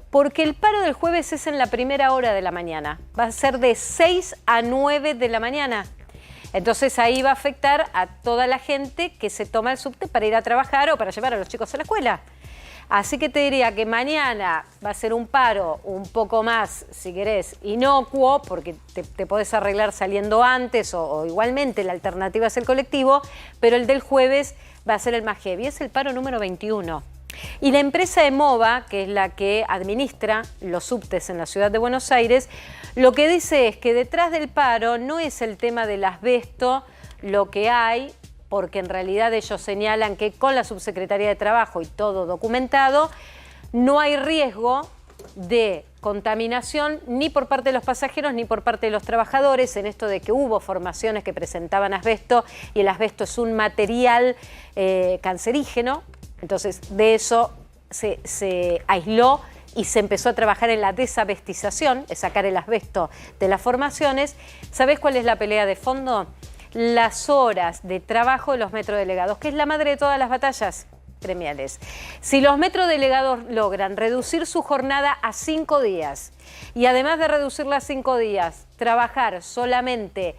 S1: porque el paro del jueves es en la primera hora de la mañana. Va a ser de 6 a 9 de la mañana. Entonces ahí va a afectar a toda la gente que se toma el subte para ir a trabajar o para llevar a los chicos a la escuela. Así que te diría que mañana va a ser un paro un poco más, si querés, inocuo, porque te podés arreglar saliendo antes o igualmente la alternativa es el colectivo, pero el del jueves va a ser el más heavy, es el paro número 21. Y la empresa EMOVA, que es la que administra los subtes en la ciudad de Buenos Aires, lo que dice es que detrás del paro no es el tema del asbesto lo que hay, porque en realidad ellos señalan que con la Subsecretaría de Trabajo y todo documentado, no hay riesgo de contaminación ni por parte de los pasajeros ni por parte de los trabajadores, en esto de que hubo formaciones que presentaban asbesto y el asbesto es un material cancerígeno. Entonces, de eso se aisló y se empezó a trabajar en la desabestización, es sacar el asbesto de las formaciones. ¿Sabés cuál es la pelea de fondo? Las horas de trabajo de los metrodelegados, que es la madre de todas las batallas gremiales. Si los metrodelegados logran reducir su jornada a 5 días y además de reducirla a 5 días, trabajar solamente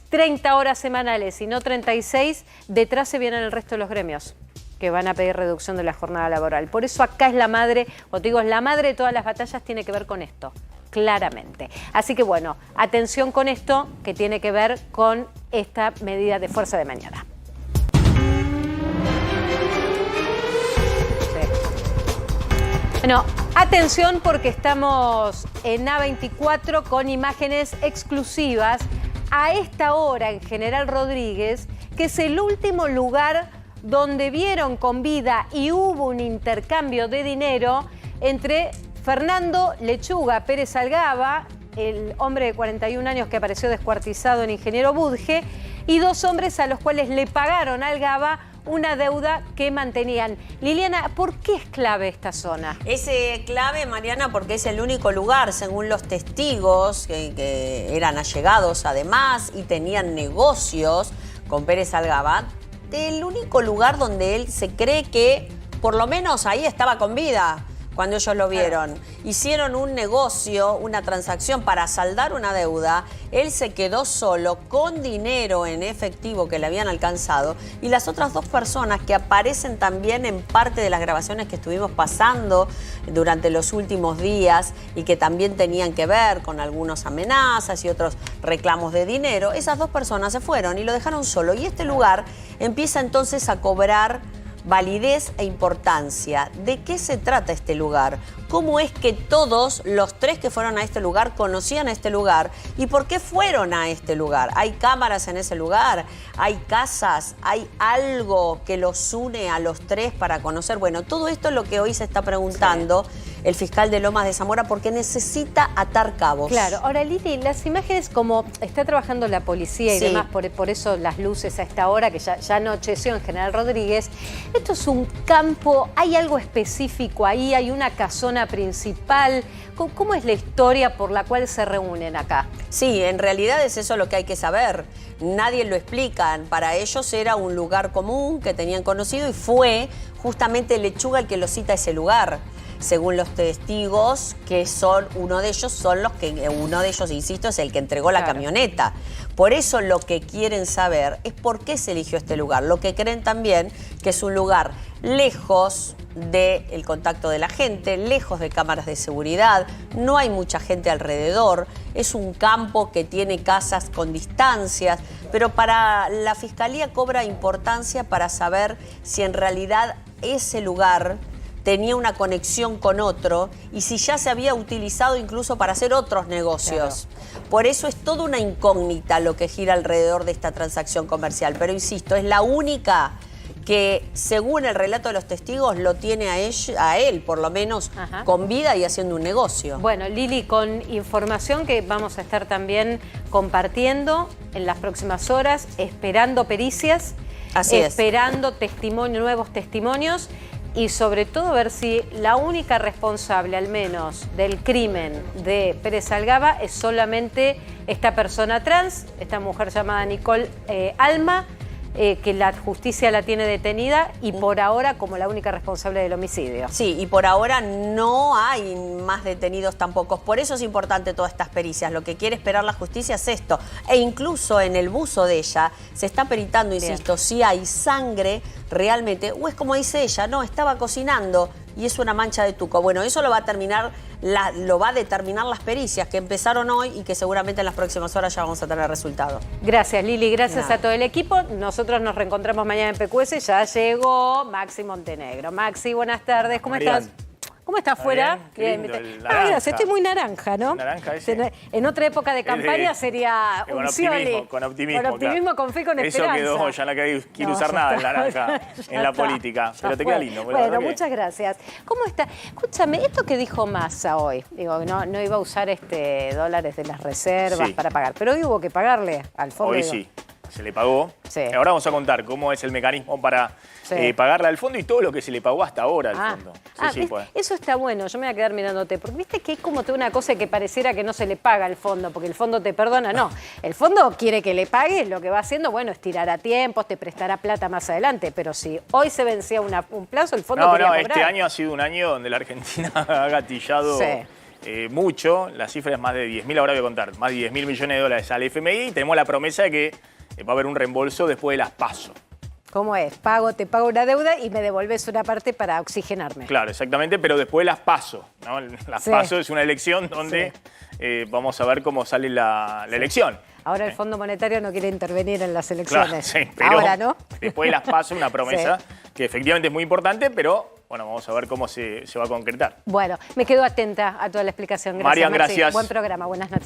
S1: 30 horas semanales y no 36, detrás se vienen el resto de los gremios que van a pedir reducción de la jornada laboral. Por eso acá es la madre, o te digo, es la madre de todas las batallas, tiene que ver con esto, claramente. Así que bueno, atención con esto que tiene que ver con esta medida de fuerza de mañana. Bueno, atención porque estamos en A24 con imágenes exclusivas a esta hora en General Rodríguez, que es el último lugar donde vieron con vida y hubo un intercambio de dinero entre Fernando Lechuga Pérez Algaba, el hombre de 41 años que apareció descuartizado en Ingeniero Budge, y 2 hombres a los cuales le pagaron a Algaba una deuda que mantenían. Liliana, ¿por qué es clave esta zona?
S3: Es clave, Mariana, porque es el único lugar, según los testigos, que eran allegados además y tenían negocios con Pérez Algaba, el único lugar donde él se cree que por lo menos ahí estaba con vida cuando ellos lo vieron. Hicieron un negocio, una transacción para saldar una deuda. Él se quedó solo con dinero en efectivo que le habían alcanzado. Y las otras 2 personas que aparecen también en parte de las grabaciones que estuvimos pasando durante los últimos días y que también tenían que ver con algunas amenazas y otros reclamos de dinero, esas 2 personas se fueron y lo dejaron solo. Y este lugar empieza entonces a cobrar validez e importancia. ¿De qué se trata este lugar? ¿Cómo es que todos los 3 que fueron a este lugar conocían este lugar? ¿Y por qué fueron a este lugar? ¿Hay cámaras en ese lugar? ¿Hay casas? ¿Hay algo que los une a los 3 para conocer? Bueno, todo esto es lo que hoy se está preguntando el fiscal de Lomas de Zamora, porque necesita atar cabos.
S1: Claro. Ahora, Lili, las imágenes, como está trabajando la policía y demás, por eso las luces a esta hora, que ya anocheció en General Rodríguez, esto es un campo, ¿hay algo específico ahí? ¿Hay una casona principal? ¿Cómo es la historia por la cual se reúnen acá?
S3: Sí, en realidad es eso lo que hay que saber. Nadie lo explica. Para ellos era un lugar común que tenían conocido y fue justamente Lechuga el que lo cita a ese lugar. Según los testigos, que son uno de ellos, insisto, es el que entregó la camioneta. Por eso lo que quieren saber es por qué se eligió este lugar. Lo que creen también que es un lugar lejos del contacto de la gente, lejos de cámaras de seguridad, no hay mucha gente alrededor, es un campo que tiene casas con distancias, pero para la Fiscalía cobra importancia para saber si en realidad ese lugar tenía una conexión con otro y si ya se había utilizado incluso para hacer otros negocios. Claro. Por eso es toda una incógnita lo que gira alrededor de esta transacción comercial. Pero insisto, es la única que, según el relato de los testigos, lo tiene a él por lo menos con vida y haciendo un negocio.
S1: Bueno, Lili, con información que vamos a estar también compartiendo en las próximas horas, esperando pericias, esperando nuevos testimonios, y sobre todo ver si la única responsable, al menos, del crimen de Pérez Algaba es solamente esta persona trans, esta mujer llamada Nicole Alma, que la justicia la tiene detenida y por ahora como la única responsable del homicidio.
S3: Sí, y por ahora no hay más detenidos tampoco. Por eso es importante todas estas pericias. Lo que quiere esperar la justicia es esto. E incluso en el buzo de ella se está peritando, insisto, si hay sangre realmente, o es como dice ella, no, estaba cocinando y es una mancha de tuco. Bueno, eso lo va a determinar las pericias que empezaron hoy y que seguramente en las próximas horas ya vamos a tener resultado.
S1: Gracias, Lili, gracias a todo el equipo. Nosotros nos reencontramos mañana en PQS. Ya llegó Maxi Montenegro. Maxi, buenas tardes, ¿cómo estás? ¿Cómo estás afuera?
S14: Bien,
S1: gracias, estoy muy naranja, ¿no?
S14: Naranja ese.
S1: En otra época de campaña sería un Scioli.
S14: Con optimismo,
S1: con optimismo, con fe, con esperanza.
S14: Eso quedó, ya no quiero usar nada de naranja en la política, pero te queda lindo.
S1: Bueno, muchas gracias. ¿Cómo está? Escúchame, esto que dijo Massa hoy, digo, no iba a usar dólares de las reservas para pagar, pero hoy hubo que pagarle al fondo.
S14: Hoy sí. Se le pagó. Sí. Ahora vamos a contar cómo es el mecanismo para pagarle al fondo y todo lo que se le pagó hasta ahora al fondo.
S1: Eso está bueno, yo me voy a quedar mirándote, porque viste que hay como toda una cosa que pareciera que no se le paga al fondo, porque el fondo te perdona. No, el fondo quiere que le pagues, lo que va haciendo, bueno, es tirar a tiempos, te prestará plata más adelante, pero si hoy se vencía un plazo, el fondo quería cobrar.
S14: Este año ha sido un año donde la Argentina ha gatillado mucho, la cifra es más de 10.000, ahora voy a contar, más de 10.000 millones de dólares al FMI y tenemos la promesa de que va a haber un reembolso después de las PASO.
S1: ¿Cómo es? Te pago una deuda y me devolves una parte para oxigenarme.
S14: Claro, exactamente, pero después de las PASO, ¿no? Las PASO es una elección donde vamos a ver cómo sale la elección.
S1: Ahora el Fondo Monetario no quiere intervenir en las elecciones.
S14: Claro, pero
S1: ahora, ¿no?
S14: Después de las PASO, una promesa que efectivamente es muy importante, pero bueno, vamos a ver cómo se va a concretar.
S1: Bueno, me quedo atenta a toda la explicación. Gracias,
S14: Marian,
S1: Maxi.
S14: gracias.
S1: Buen programa, buenas noches.